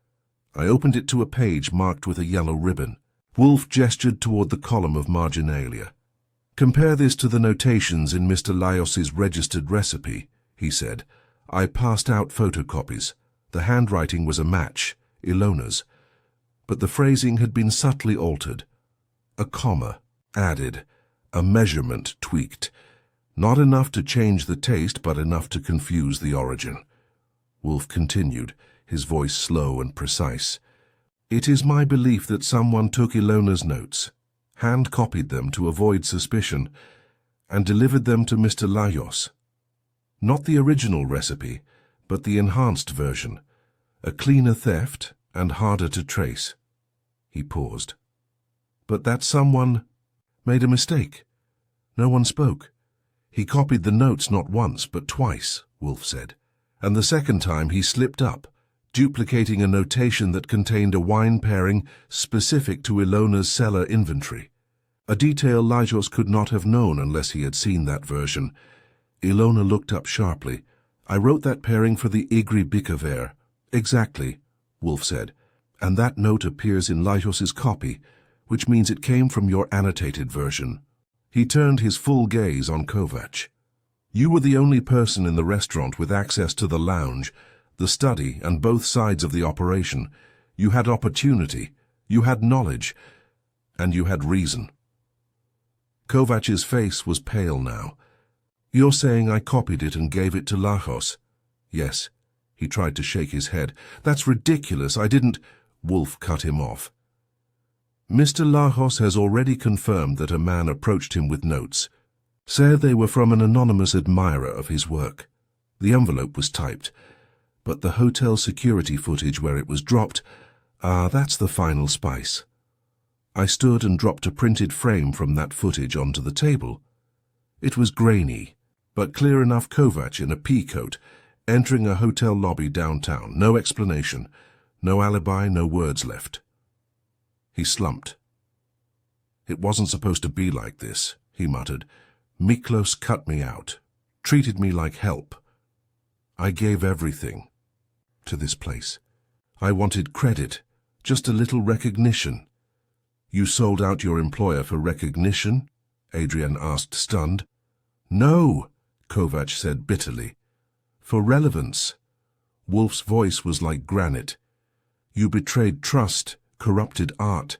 Speaker 1: I opened it to a page marked with a yellow ribbon. Wolfe gestured toward the column of marginalia. "Compare this to the notations in Mr. Lajos's registered recipe," he said. I passed out photocopies. The handwriting was a match, Ilona's, but the phrasing had been subtly altered. A comma added, a measurement tweaked. Not enough to change the taste, but enough to confuse the origin. Wolfe continued, his voice slow and precise. "It is my belief that someone took Ilona's notes, hand-copied them to avoid suspicion, and delivered them to Mr. Lajos. Not the original recipe, but the enhanced version, a cleaner theft and harder to trace." He paused. "But that someone made a mistake." No one spoke. "He copied the notes not once, but twice," Wolfe said. "And the second time he slipped up, duplicating a notation that contained a wine pairing specific to Ilona's cellar inventory. A detail Lajos could not have known unless he had seen that version." Ilona looked up sharply. "I wrote that pairing for the Igri Bikaver." "Exactly," Wolfe said. "And that note appears in Lajos's copy, which means it came from your annotated version." He turned his full gaze on Kovac. "You were the only person in the restaurant with access to the lounge, the study, and both sides of the operation. You had opportunity, you had knowledge, and you had reason." Kovac's face was pale now. "You're saying I copied it and gave it to Lajos?" "Yes." He tried to shake his head. "That's ridiculous. I didn't—" Wolfe cut him off. Mr. Lajos has already confirmed that a man approached him with notes. Said they were from an anonymous admirer of his work. The envelope was typed, but the hotel security footage where it was dropped, that's the final spice. I stood and dropped a printed frame from that footage onto the table. It was grainy, but clear enough. Kovac in a pea coat, entering a hotel lobby downtown. No explanation, no alibi, no words left. He slumped. "It wasn't supposed to be like this," he muttered. "Miklos cut me out, treated me like help. I gave everything to this place. I wanted credit, just a little recognition." "You sold out your employer for recognition?" Adrian asked, stunned. "No," Kovac said bitterly. "For relevance." Wolfe's voice was like granite. "You betrayed trust, corrupted art,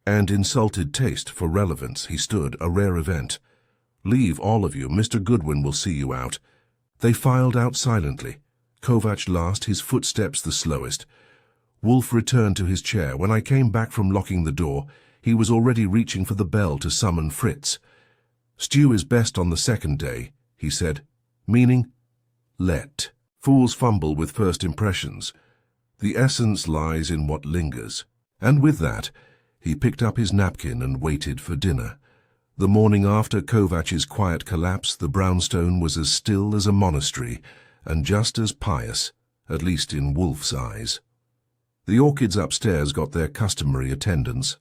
Speaker 1: and insulted taste for relevance." He stood, a rare event. "Leave, all of you. Mr. Goodwin will see you out." They filed out silently. Kovac last, his footsteps the slowest. Wolfe returned to his chair. When I came back from locking the door, he was already reaching for the bell to summon Fritz. "Stew is best on the second day," he said. "Meaning? Let fools fumble with first impressions. The essence lies in what lingers." And with that, he picked up his napkin and waited for dinner. The morning after Kovac's quiet collapse, the brownstone was as still as a monastery, and just as pious, at least in Wolfe's eyes. The orchids upstairs got their customary attendance.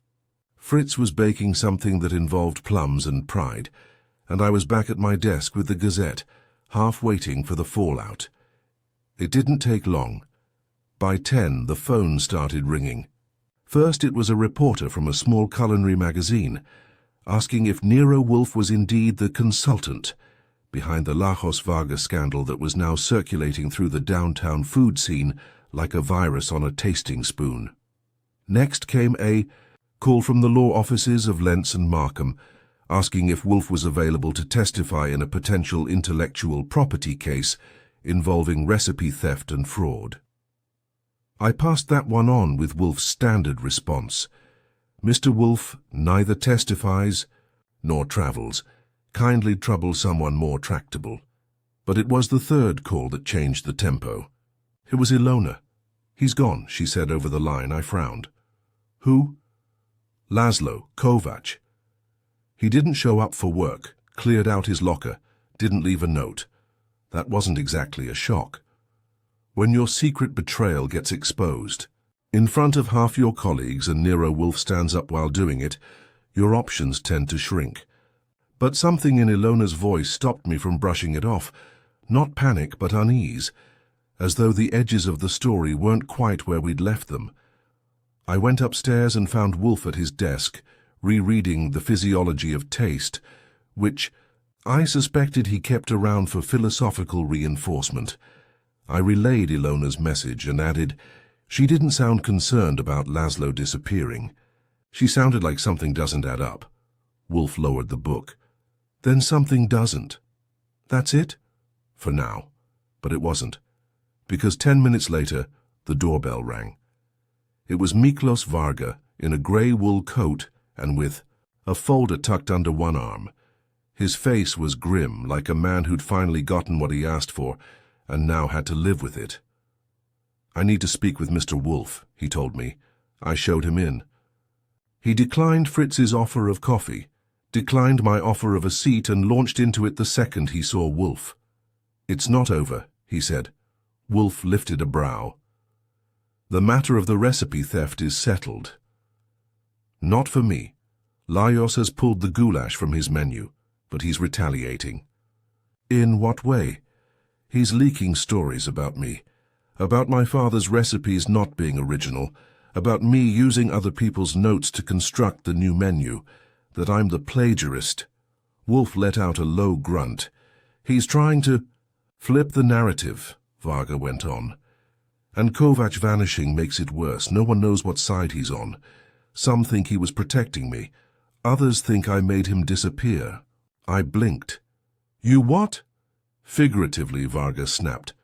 Speaker 1: Fritz was baking something that involved plums and pride, and I was back at my desk with the Gazette, half waiting for the fallout. It didn't take long. By 10, the phone started ringing. First, it was a reporter from a small culinary magazine, asking if Nero Wolfe was indeed the consultant behind the Lajos Varga scandal that was now circulating through the downtown food scene like a virus on a tasting spoon. Next came a call from the law offices of Lentz and Markham, asking if Wolfe was available to testify in a potential intellectual property case involving recipe theft and fraud. I passed that one on with Wolfe's standard response. "Mr. Wolfe neither testifies nor travels. Kindly trouble someone more tractable." But it was the third call that changed the tempo. It was Ilona. "He's gone," she said over the line. I frowned. "Who?" "Laszlo, Kovac. He didn't show up for work, cleared out his locker, didn't leave a note. That wasn't exactly a shock. When your secret betrayal gets exposed, in front of half your colleagues, and Nero Wolfe stands up while doing it, your options tend to shrink. But something in Ilona's voice stopped me from brushing it off. Not panic, but unease, as though the edges of the story weren't quite where we'd left them. I went upstairs and found Wolfe at his desk, rereading The Physiology of Taste, which I suspected he kept around for philosophical reinforcement. I relayed Ilona's message and added, she didn't sound concerned about Laszlo disappearing. She sounded like something doesn't add up. Wolfe lowered the book. Then something doesn't. That's it? For now. But it wasn't. Because 10 minutes later, the doorbell rang. It was Miklos Varga in a grey wool coat and with a folder tucked under one arm. His face was grim, like a man who'd finally gotten what he asked for and now had to live with it. "I need to speak with Mr. Wolfe," he told me. I showed him in. He declined Fritz's offer of coffee, declined my offer of a seat, and launched into it the second he saw Wolfe. "It's not over," he said. Wolfe lifted a brow. "The matter of the recipe theft is settled." "Not for me. Lajos has pulled the goulash from his menu, but he's retaliating." "In what way?" "He's leaking stories about me, about my father's recipes not being original, about me using other people's notes to construct the new menu, that I'm the plagiarist." Wolfe let out a low grunt. "He's trying to flip the narrative," Varga went on. "And Kovac vanishing makes it worse. No one knows what side he's on. Some think he was protecting me. Others think I made him disappear." I blinked. "You what?" "Figuratively," Varga snapped.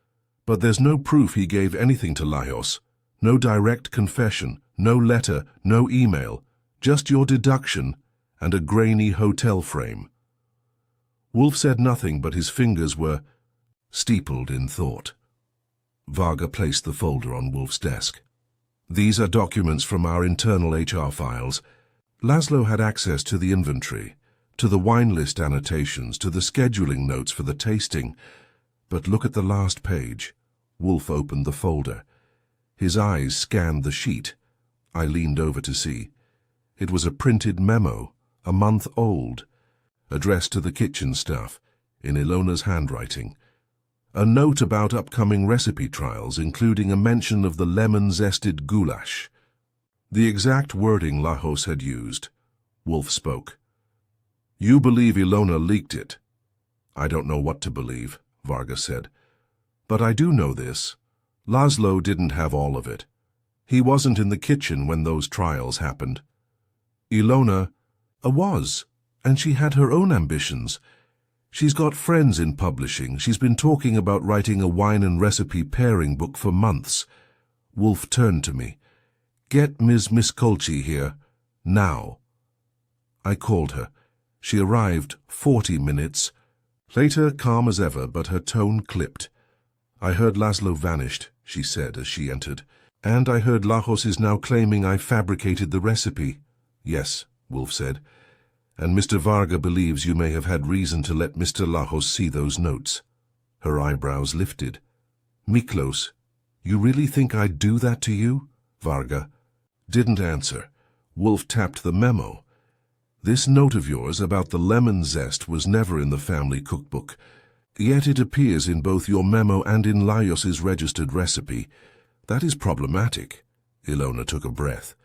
Speaker 1: "But there's no proof he gave anything to Lajos. No direct confession, no letter, no email. Just your deduction and a grainy hotel frame. Wolfe said nothing, but his fingers were steepled in thought. Varga placed the folder on Wolfe's desk. These are documents from our internal HR files. Laszlo had access to the inventory, to the wine list annotations, to the scheduling notes for the tasting. But look at the last page. Wolfe opened the folder. His eyes scanned the sheet. I leaned over to see. It was a printed memo, a month old, addressed to the kitchen staff, in Ilona's handwriting. A note about upcoming recipe trials, including a mention of the lemon-zested goulash. The exact wording Lajos had used. Wolfe spoke. You believe Ilona leaked it. I don't know what to believe, Varga said. But I do know this. Laszlo didn't have all of it. He wasn't in the kitchen when those trials happened. Ilona was, and she had her own ambitions. She's got friends in publishing. She's been talking about writing a wine and recipe pairing book for months. Wolfe turned to me. Get Ms. Miskolci here, now. I called her. She arrived 40 minutes. Later, calm as ever, but her tone clipped. I heard Laszlo vanished, she said as she entered. And I heard Lajos is now claiming I fabricated the recipe. Yes, Wolfe said. And Mr. Varga believes you may have had reason to let Mr. Lajos see those notes. Her eyebrows lifted. Miklos, you really think I'd do that to you? Varga didn't answer. Wolfe tapped the memo. This note of yours about the lemon zest was never in the family cookbook. Yet it appears in both your memo and in Lajos's registered recipe. That is problematic. Ilona took a breath.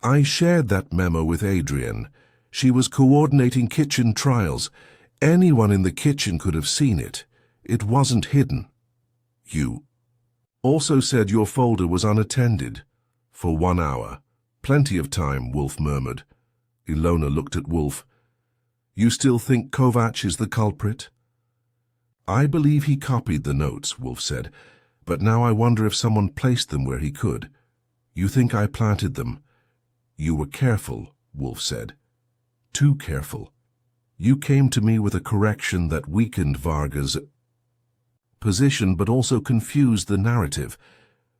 Speaker 1: I shared that memo with Adrienne. She was coordinating kitchen trials. Anyone in the kitchen could have seen it. It wasn't hidden. You also said your folder was unattended. For 1 hour. Plenty of time, Wolfe murmured. Ilona looked at Wolfe. You still think Kovac is the culprit? I believe he copied the notes, Wolfe said, but now I wonder if someone placed them where he could. You think I planted them? You were careful, Wolfe said. Too careful. You came to me with a correction that weakened Varga's position but also confused the narrative.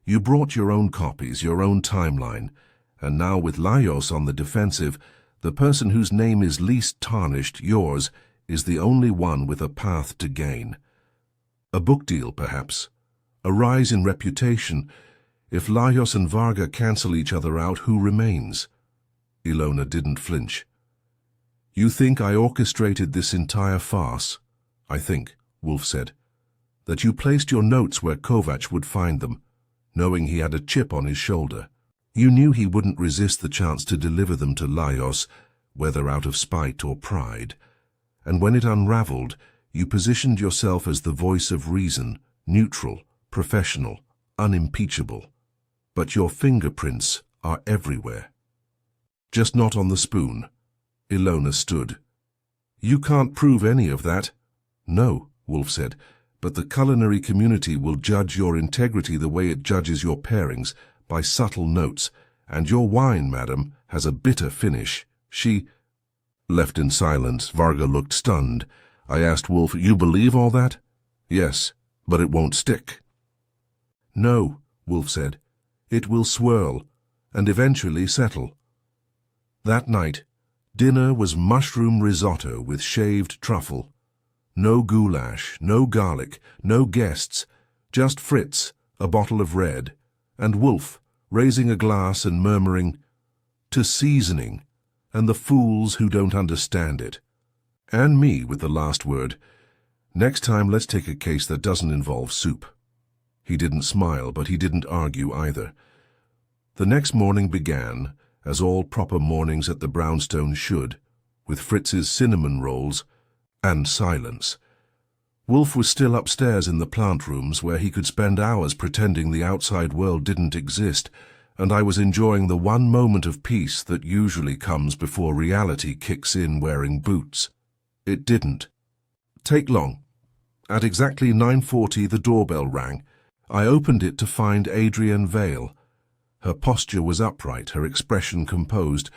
Speaker 1: You brought your own copies, your own timeline, and now with Lajos on the defensive, the person whose name is least tarnished, yours, is the only one with a path to gain. A book deal, perhaps. A rise in reputation. If Lajos and Varga cancel each other out, who remains? Ilona didn't flinch. You think I orchestrated this entire farce? I think, Wolfe said, that you placed your notes where Kovac would find them, knowing he had a chip on his shoulder. You knew he wouldn't resist the chance to deliver them to Lajos, whether out of spite or pride. And when it unraveled, you positioned yourself as the voice of reason, neutral, professional, unimpeachable. But your fingerprints are everywhere. Just not on the spoon. Ilona stood. You can't prove any of that. No, Wolfe said, but the culinary community will judge your integrity the way it judges your pairings, by subtle notes, and your wine, madam, has a bitter finish. She left in silence. Varga looked stunned. I asked Wolfe, you believe all that? Yes, but it won't stick. No, Wolfe said. It will swirl, and eventually settle. That night, dinner was mushroom risotto with shaved truffle. No goulash, no garlic, no guests, just Fritz, a bottle of red, and Wolfe, raising a glass and murmuring, to seasoning, and the fools who don't understand it. And me with the last word. Next time let's take a case that doesn't involve soup. He didn't smile, but he didn't argue either. The next morning began, as all proper mornings at the brownstone should, with Fritz's cinnamon rolls and silence. Wolfe was still upstairs in the plant rooms where he could spend hours pretending the outside world didn't exist, and I was enjoying the one moment of peace that usually comes before reality kicks in wearing boots. It didn't take long. At exactly 9:40 the doorbell rang. I opened it to find Adrienne Vale. Her posture was upright, her expression composed,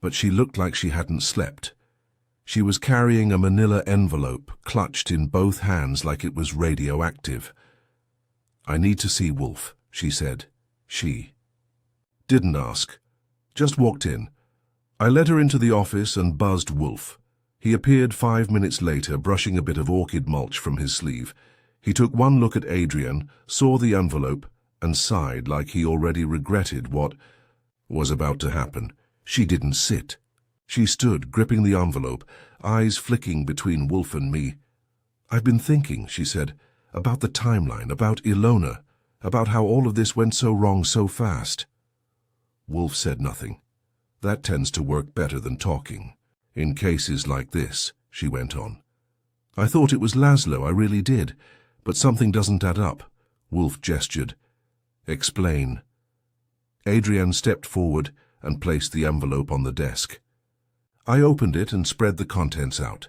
Speaker 1: but she looked like she hadn't slept. She was carrying a manila envelope clutched in both hands like it was radioactive. "I need to see Wolfe," she said. She didn't ask, just walked in. I led her into the office and buzzed Wolfe. He appeared 5 minutes later, brushing a bit of orchid mulch from his sleeve. He took one look at Adrian, saw the envelope, and sighed like he already regretted what was about to happen. She didn't sit. She stood, gripping the envelope, eyes flicking between Wolfe and me. "I've been thinking," she said, "about the timeline, about Ilona, about how all of this went so wrong so fast." Wolfe said nothing. "That tends to work better than talking. In cases like this," she went on. "I thought it was Laszlo, I really did, but something doesn't add up." Wolfe gestured. "Explain." Adrian stepped forward and placed the envelope on the desk. I opened it and spread the contents out.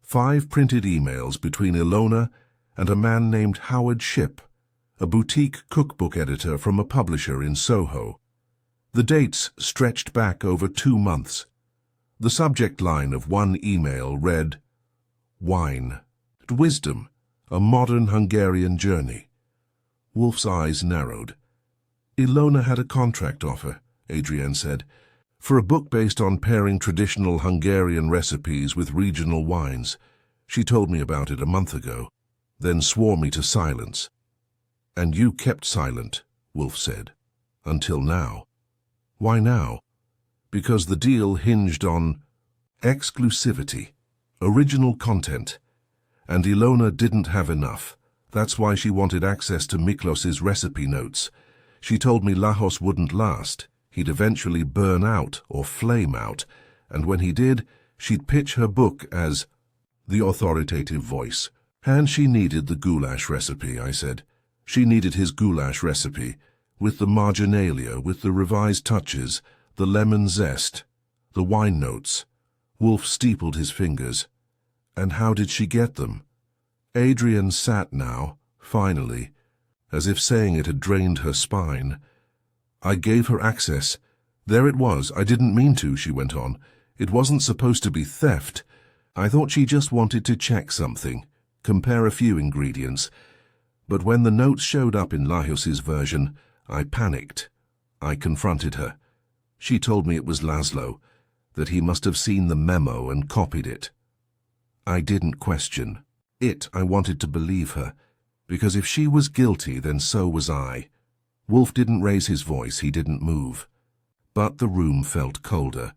Speaker 1: 5 printed emails between Ilona and a man named Howard Shipp, a boutique cookbook editor from a publisher in Soho. The dates stretched back over 2 months. The subject line of one email read, "Wine, Wisdom, a modern Hungarian journey." Wolfe's eyes narrowed. "Ilona had a contract offer," Adrian said, "for a book based on pairing traditional Hungarian recipes with regional wines. She told me about it a month ago, then swore me to silence." "And you kept silent," Wolfe said, "until now." "Why now?" "Because the deal hinged on exclusivity, original content, and Ilona didn't have enough. That's why she wanted access to Miklos's recipe notes. She told me Lajos wouldn't last. He'd eventually burn out or flame out, and when he did, she'd pitch her book as the authoritative voice. And she needed the goulash recipe," I said. "She needed his goulash recipe, with the marginalia, with the revised touches, the lemon zest, the wine notes." Wolfe steepled his fingers. "And how did she get them?" Adrian sat now, finally, as if saying it had drained her spine. "I gave her access. There it was. I didn't mean to," she went on. "It wasn't supposed to be theft. I thought she just wanted to check something, compare a few ingredients. But when the notes showed up in Lajos's version, I panicked. I confronted her. She told me it was Laszlo, that he must have seen the memo and copied it. I didn't question it. I wanted to believe her, because if she was guilty, then so was I." Wolfe didn't raise his voice, he didn't move. But the room felt colder.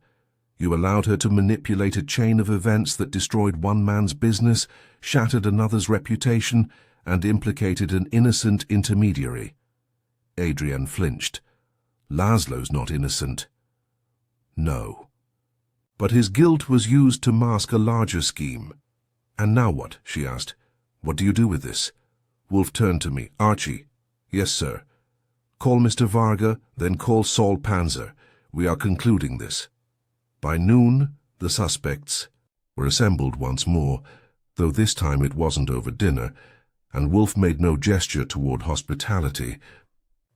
Speaker 1: "You allowed her to manipulate a chain of events that destroyed one man's business, shattered another's reputation, and implicated an innocent intermediary." Adrian flinched. "Laszlo's not innocent." "No. But his guilt was used to mask a larger scheme." "And now what?" she asked. "What do you do with this?" Wolfe turned to me. "Archie." "Yes, sir." "Call Mr. Varga, then call Saul Panzer. We are concluding this." By noon, the suspects were assembled once more, though this time it wasn't over dinner, and Wolfe made no gesture toward hospitality.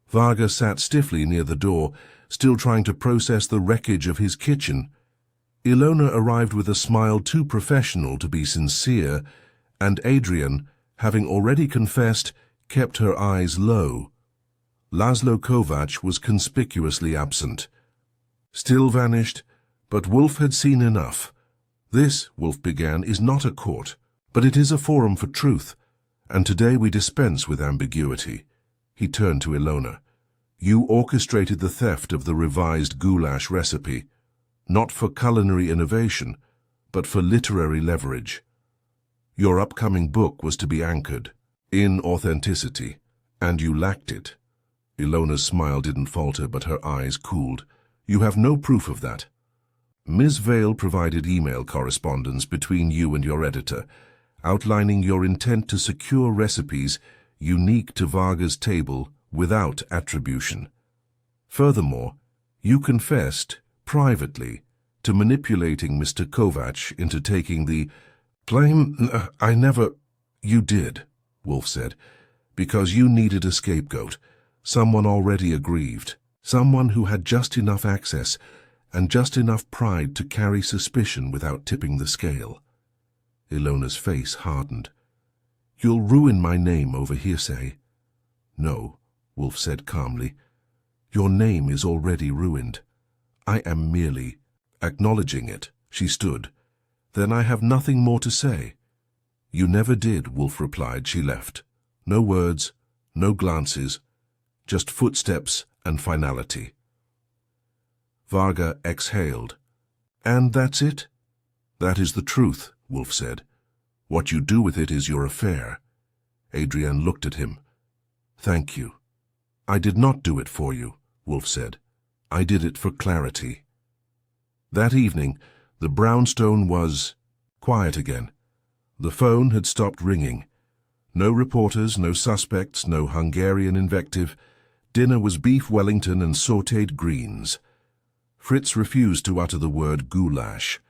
Speaker 1: Varga sat stiffly near the door, still trying to process the wreckage of his kitchen. Ilona arrived with a smile too professional to be sincere, and Adrian, having already confessed, kept her eyes low. Laszlo Kovac was conspicuously absent. Still vanished, but Wolfe had seen enough. "This," Wolfe began, "is not a court, but it is a forum for truth, and today we dispense with ambiguity." He turned to Ilona. "You orchestrated the theft of the revised goulash recipe, not for culinary innovation, but for literary leverage. Your upcoming book was to be anchored in authenticity, and you lacked it." Ilona's smile didn't falter, but her eyes cooled. "You have no proof of that." "Ms. Vale provided email correspondence between you and your editor, outlining your intent to secure recipes unique to Varga's table without attribution. Furthermore, you confessed, privately, to manipulating Mr. Kovac into taking the blame." "I never—" "You did," Wolfe said, "because you needed a scapegoat, someone already aggrieved, someone who had just enough access, and just enough pride to carry suspicion without tipping the scale. Ilona's face hardened. "You'll ruin my name over hearsay." "No," Wolfe said calmly. "Your name is already ruined. I am merely acknowledging it." She stood. "Then I have nothing more to say." "You never did," Wolfe replied. She left. No words, no glances, just footsteps and finality. Varga exhaled. "And that's it?" "That is the truth," Wolfe said. "What you do with it is your affair." Adrienne looked at him. "Thank you." "I did not do it for you," Wolfe said. "I did it for clarity." That evening, the brownstone was quiet again. The phone had stopped ringing. No reporters, no suspects, no Hungarian invective. Dinner was beef Wellington and sautéed greens. Fritz refused to utter the word goulash,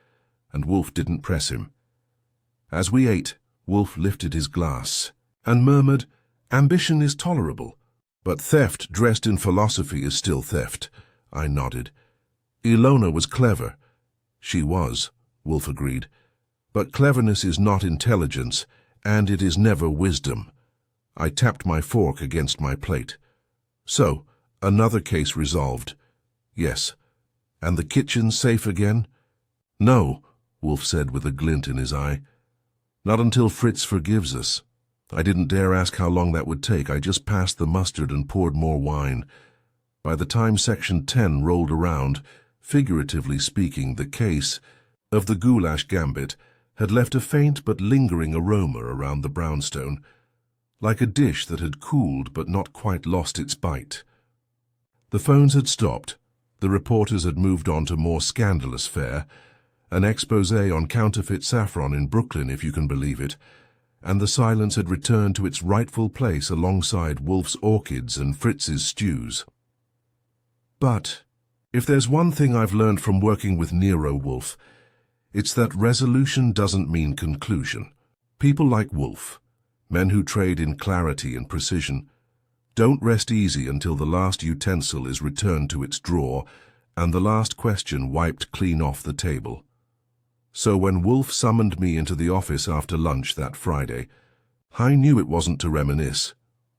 Speaker 1: and Wolfe didn't press him. As we ate, Wolfe lifted his glass and murmured, "Ambition is tolerable, but theft dressed in philosophy is still theft." I nodded. "Ilona was clever." "She was," Wolfe agreed. "But cleverness is not intelligence, and it is never wisdom." I tapped my fork against my plate. "So, another case resolved." "Yes." "And the kitchen safe again?" "No," Wolfe said with a glint in his eye. "Not until Fritz forgives us." I didn't dare ask how long that would take. I just passed the mustard and poured more wine. By the time Section 10 rolled around, figuratively speaking, the case of the goulash gambit had left a faint but lingering aroma around the brownstone, like a dish that had cooled but not quite lost its bite. The phones had stopped. The reporters had moved on to more scandalous fare, an exposé on counterfeit saffron in Brooklyn, if you can believe it, and the silence had returned to its rightful place alongside Wolfe's orchids and Fritz's stews. But if there's one thing I've learned from working with Nero Wolfe, it's that resolution doesn't mean conclusion. People like Wolfe, men who trade in clarity and precision, don't rest easy until the last utensil is returned to its drawer and the last question wiped clean off the table. So when Wolfe summoned me into the office after lunch that Friday, I knew it wasn't to reminisce.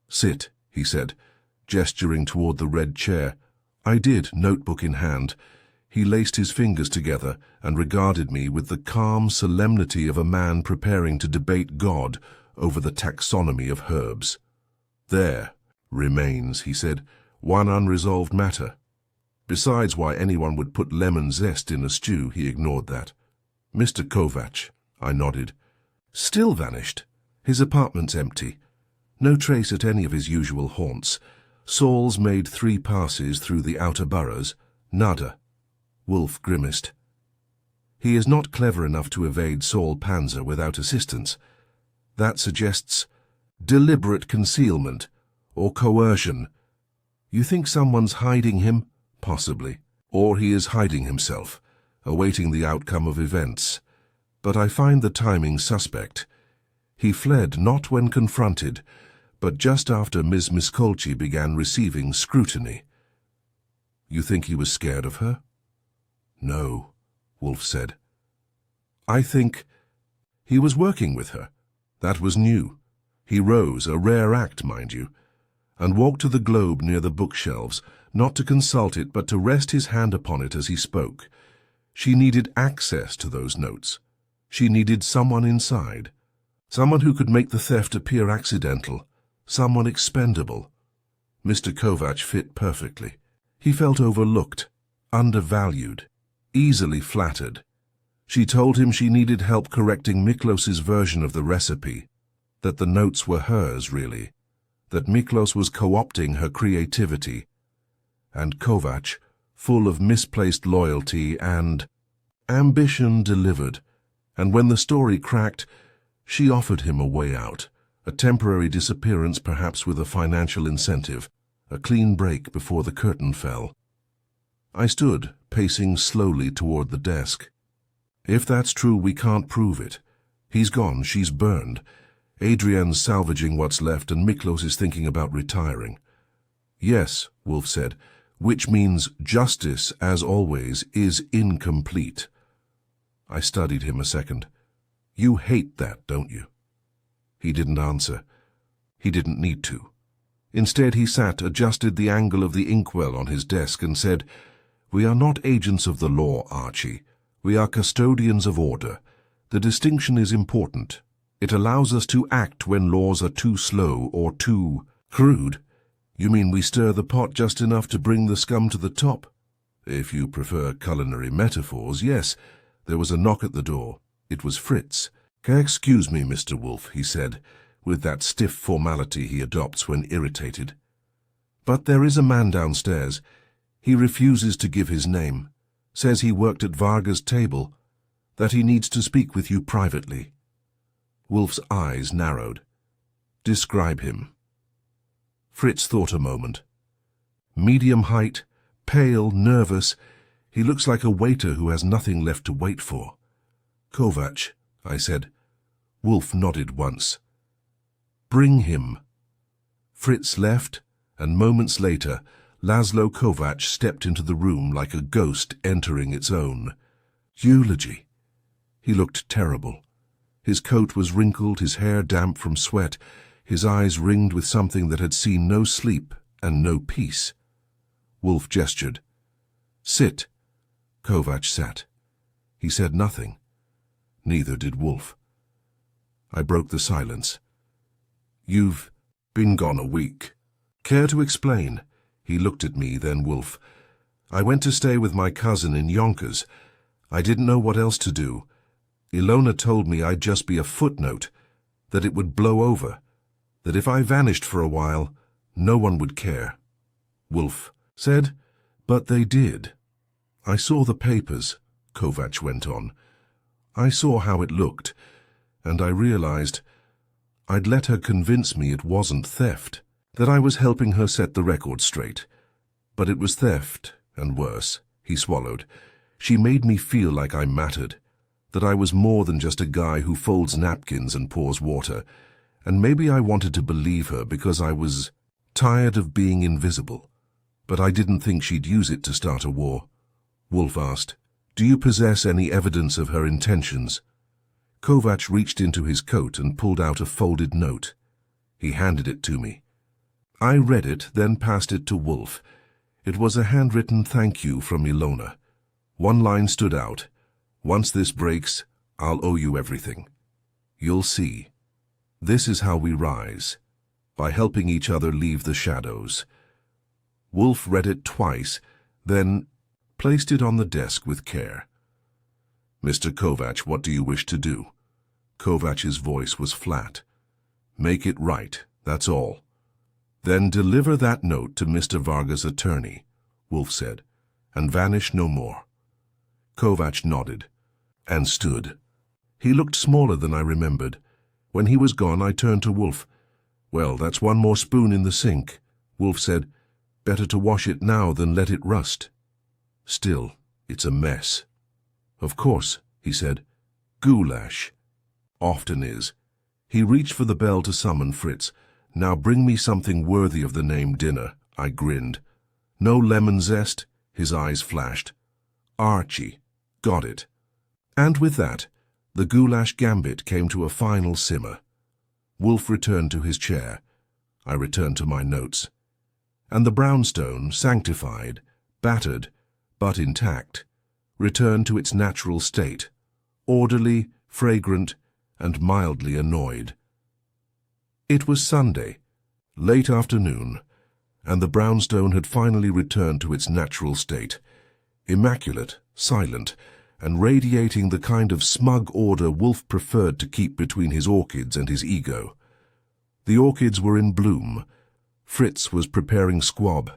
Speaker 1: "Sit," he said, gesturing toward the red chair. I did, notebook in hand. He laced his fingers together and regarded me with the calm solemnity of a man preparing to debate God over the taxonomy of herbs. "There remains," he said, "one unresolved matter. Besides why anyone would put lemon zest in a stew." He ignored that. "Mr. Kovac," I nodded. "Still vanished. His apartment's empty. No trace at any of his usual haunts. Saul's made 3 passes through the outer boroughs. Nada." Wolfe grimaced. "He is not clever enough to evade Saul Panzer without assistance. That suggests deliberate concealment or coercion. You think someone's hiding him? Possibly. Or he is hiding himself, awaiting the outcome of events. But I find the timing suspect. He fled not when confronted, but just after Ms. Miskolci began receiving scrutiny." "You think he was scared of her?" "No," Wolfe said. "I think he was working with her. That was new. He rose, a rare act, mind you, and walked to the globe near the bookshelves, not to consult it, but to rest his hand upon it as he spoke. She needed access to those notes. She needed someone inside, someone who could make the theft appear accidental, someone expendable. Mr. Kovac fit perfectly. He felt overlooked, undervalued, easily flattered. She told him she needed help correcting Miklos's version of the recipe, that the notes were hers, really, that Miklos was co-opting her creativity, and Kovac, full of misplaced loyalty and ambition, delivered. And when the story cracked, she offered him a way out, a temporary disappearance, perhaps with a financial incentive, a clean break before the curtain fell. I stood, pacing slowly toward the desk. If that's true, we can't prove it. He's gone, she's burned. Adrienne's salvaging what's left, and Miklos is thinking about retiring. "Yes," Wolfe said, which means justice, as always, is incomplete. I studied him a second. You hate that, don't you? He didn't answer. He didn't need to. Instead, he sat, adjusted the angle of the inkwell on his desk, and said, "We are not agents of the law, Archie. We are custodians of order. The distinction is important. It allows us to act when laws are too slow or too crude. You mean we stir the pot just enough to bring the scum to the top? If you prefer culinary metaphors, yes." There was a knock at the door. It was Fritz. "Excuse me, Mr. Wolfe," he said, with that stiff formality he adopts when irritated. "But there is a man downstairs. He refuses to give his name. Says he worked at Varga's table. That he needs to speak with you privately." Wolfe's eyes narrowed. "Describe him." Fritz thought a moment. Medium height, pale, nervous. He looks like a waiter who has nothing left to wait for. "Kovac," I said. Wolfe nodded once. "Bring him." Fritz left, and moments later, Laszlo Kovac stepped into the room like a ghost entering its own. Eulogy. He looked terrible. His coat was wrinkled, his hair damp from sweat, his eyes ringed with something that had seen no sleep and no peace. Wolfe gestured. "Sit." Kovac sat. He said nothing. Neither did Wolfe. I broke the silence. "You've been gone a week. Care to explain?" He looked at me, then Wolfe. "I went to stay with my cousin in Yonkers. I didn't know what else to do. Ilona told me I'd just be a footnote, that it would blow over, that if I vanished for a while, no one would care." Wolfe said, "But they did. I saw the papers," Kovac went on. "I saw how it looked, and I realized I'd let her convince me it wasn't theft, that I was helping her set the record straight. But it was theft, and worse." He swallowed. "She made me feel like I mattered, that I was more than just a guy who folds napkins and pours water, and maybe I wanted to believe her because I was tired of being invisible. But I didn't think she'd use it to start a war." Wolfe asked, "Do you possess any evidence of her intentions?" Kovac reached into his coat and pulled out a folded note. He handed it to me. I read it, then passed it to Wolfe. It was a handwritten thank you from Ilona. One line stood out. "Once this breaks, I'll owe you everything. You'll see. This is how we rise, by helping each other leave the shadows." Wolfe read it twice, then placed it on the desk with care. "Mr. Kovac, what do you wish to do?" Kovac's voice was flat. "Make it right, that's all. Then deliver that note to Mr. Varga's attorney," Wolfe said, "and vanish no more." Kovac nodded and stood. He looked smaller than I remembered. When he was gone, I turned to Wolfe. "Well, that's one more spoon in the sink," Wolfe said. "Better to wash it now than let it rust. Still, it's a mess." "Of course," he said. "Goulash. Often is." He reached for the bell to summon Fritz. "Now bring me something worthy of the name dinner," I grinned. "No lemon zest?" His eyes flashed. "Archie. Got it." And with that, the goulash gambit came to a final simmer. Wolfe returned to his chair. I returned to my notes. And the brownstone, sanctified, battered, but intact, returned to its natural state, orderly, fragrant, and mildly annoyed. It was Sunday, late afternoon, and the brownstone had finally returned to its natural state, immaculate, silent, and radiating the kind of smug order Wolfe preferred to keep between his orchids and his ego. The orchids were in bloom. Fritz was preparing squab,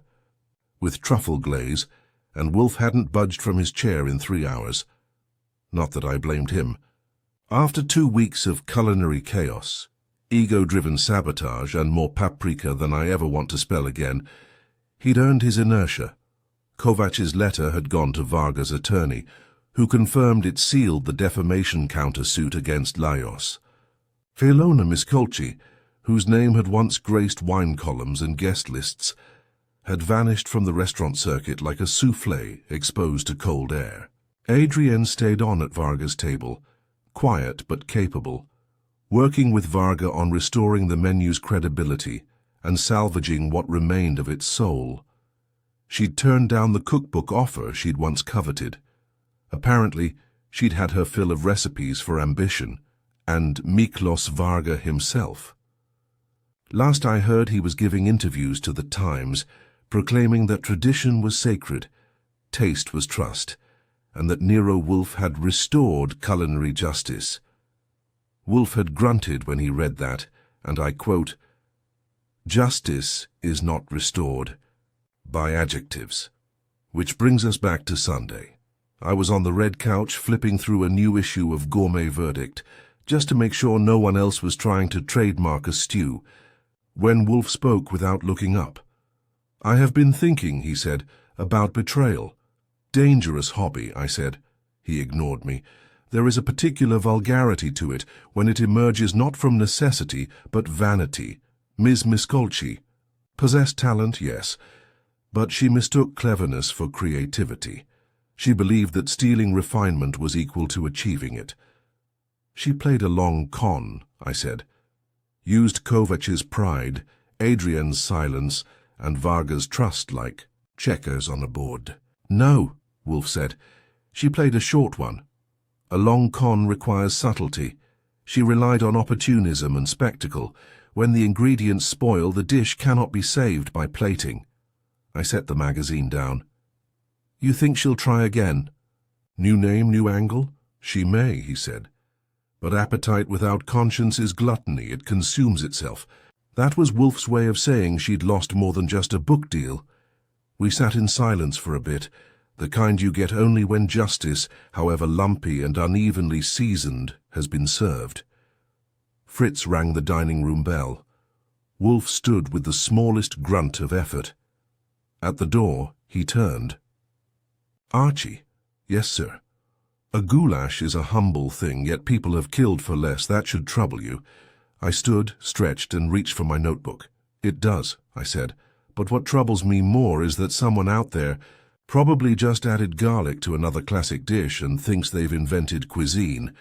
Speaker 1: with truffle glaze, and Wolfe hadn't budged from his chair in 3 hours. Not that I blamed him. After 2 weeks of culinary chaos, ego-driven sabotage, and more paprika than I ever want to spell again, he'd earned his inertia. Kovac's letter had gone to Varga's attorney, who confirmed it sealed the defamation countersuit against Lajos. Ilona Miskolci, whose name had once graced wine columns and guest lists, had vanished from the restaurant circuit like a soufflé exposed to cold air. Adrienne stayed on at Varga's table, quiet but capable, working with Varga on restoring the menu's credibility and salvaging what remained of its soul. She'd turned down the cookbook offer she'd once coveted. Apparently, she'd had her fill of recipes for ambition, and Miklos Varga himself. Last I heard, he was giving interviews to the Times, proclaiming that tradition was sacred, taste was trust, and that Nero Wolfe had restored culinary justice. Wolfe had grunted when he read that, and I quote, "Justice is not restored by adjectives." Which brings us back to Sunday. I was on the red couch flipping through a new issue of Gourmet Verdict, just to make sure no one else was trying to trademark a stew, when Wolfe spoke without looking up. "I have been thinking," he said, "about betrayal." "Dangerous hobby," I said. He ignored me. "There is a particular vulgarity to it when it emerges not from necessity but vanity. Ms. Miskolci possessed talent, yes, but she mistook cleverness for creativity. She believed that stealing refinement was equal to achieving it." "She played a long con," I said. "Used Kovac's pride, Adrienne's silence, and Varga's trust like checkers on a board." "No," Wolfe said. "She played a short one. A long con requires subtlety. She relied on opportunism and spectacle. When the ingredients spoil, the dish cannot be saved by plating." I set the magazine down. "You think she'll try again?" "New name, new angle?" "She may," he said. "But appetite without conscience is gluttony. It consumes itself." That was Wolfe's way of saying she'd lost more than just a book deal. We sat in silence for a bit, the kind you get only when justice, however lumpy and unevenly seasoned, has been served. Fritz rang the dining room bell. Wolfe stood with the smallest grunt of effort. At the door, he turned. "Archie." "Yes, sir." "A goulash is a humble thing, yet people have killed for less. That should trouble you." I stood, stretched, and reached for my notebook. "It does," I said. "But what troubles me more is that someone out there probably just added garlic to another classic dish and thinks they've invented cuisine."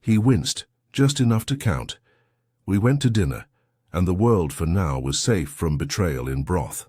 Speaker 1: He winced, just enough to count. We went to dinner, and the world for now was safe from betrayal in broth.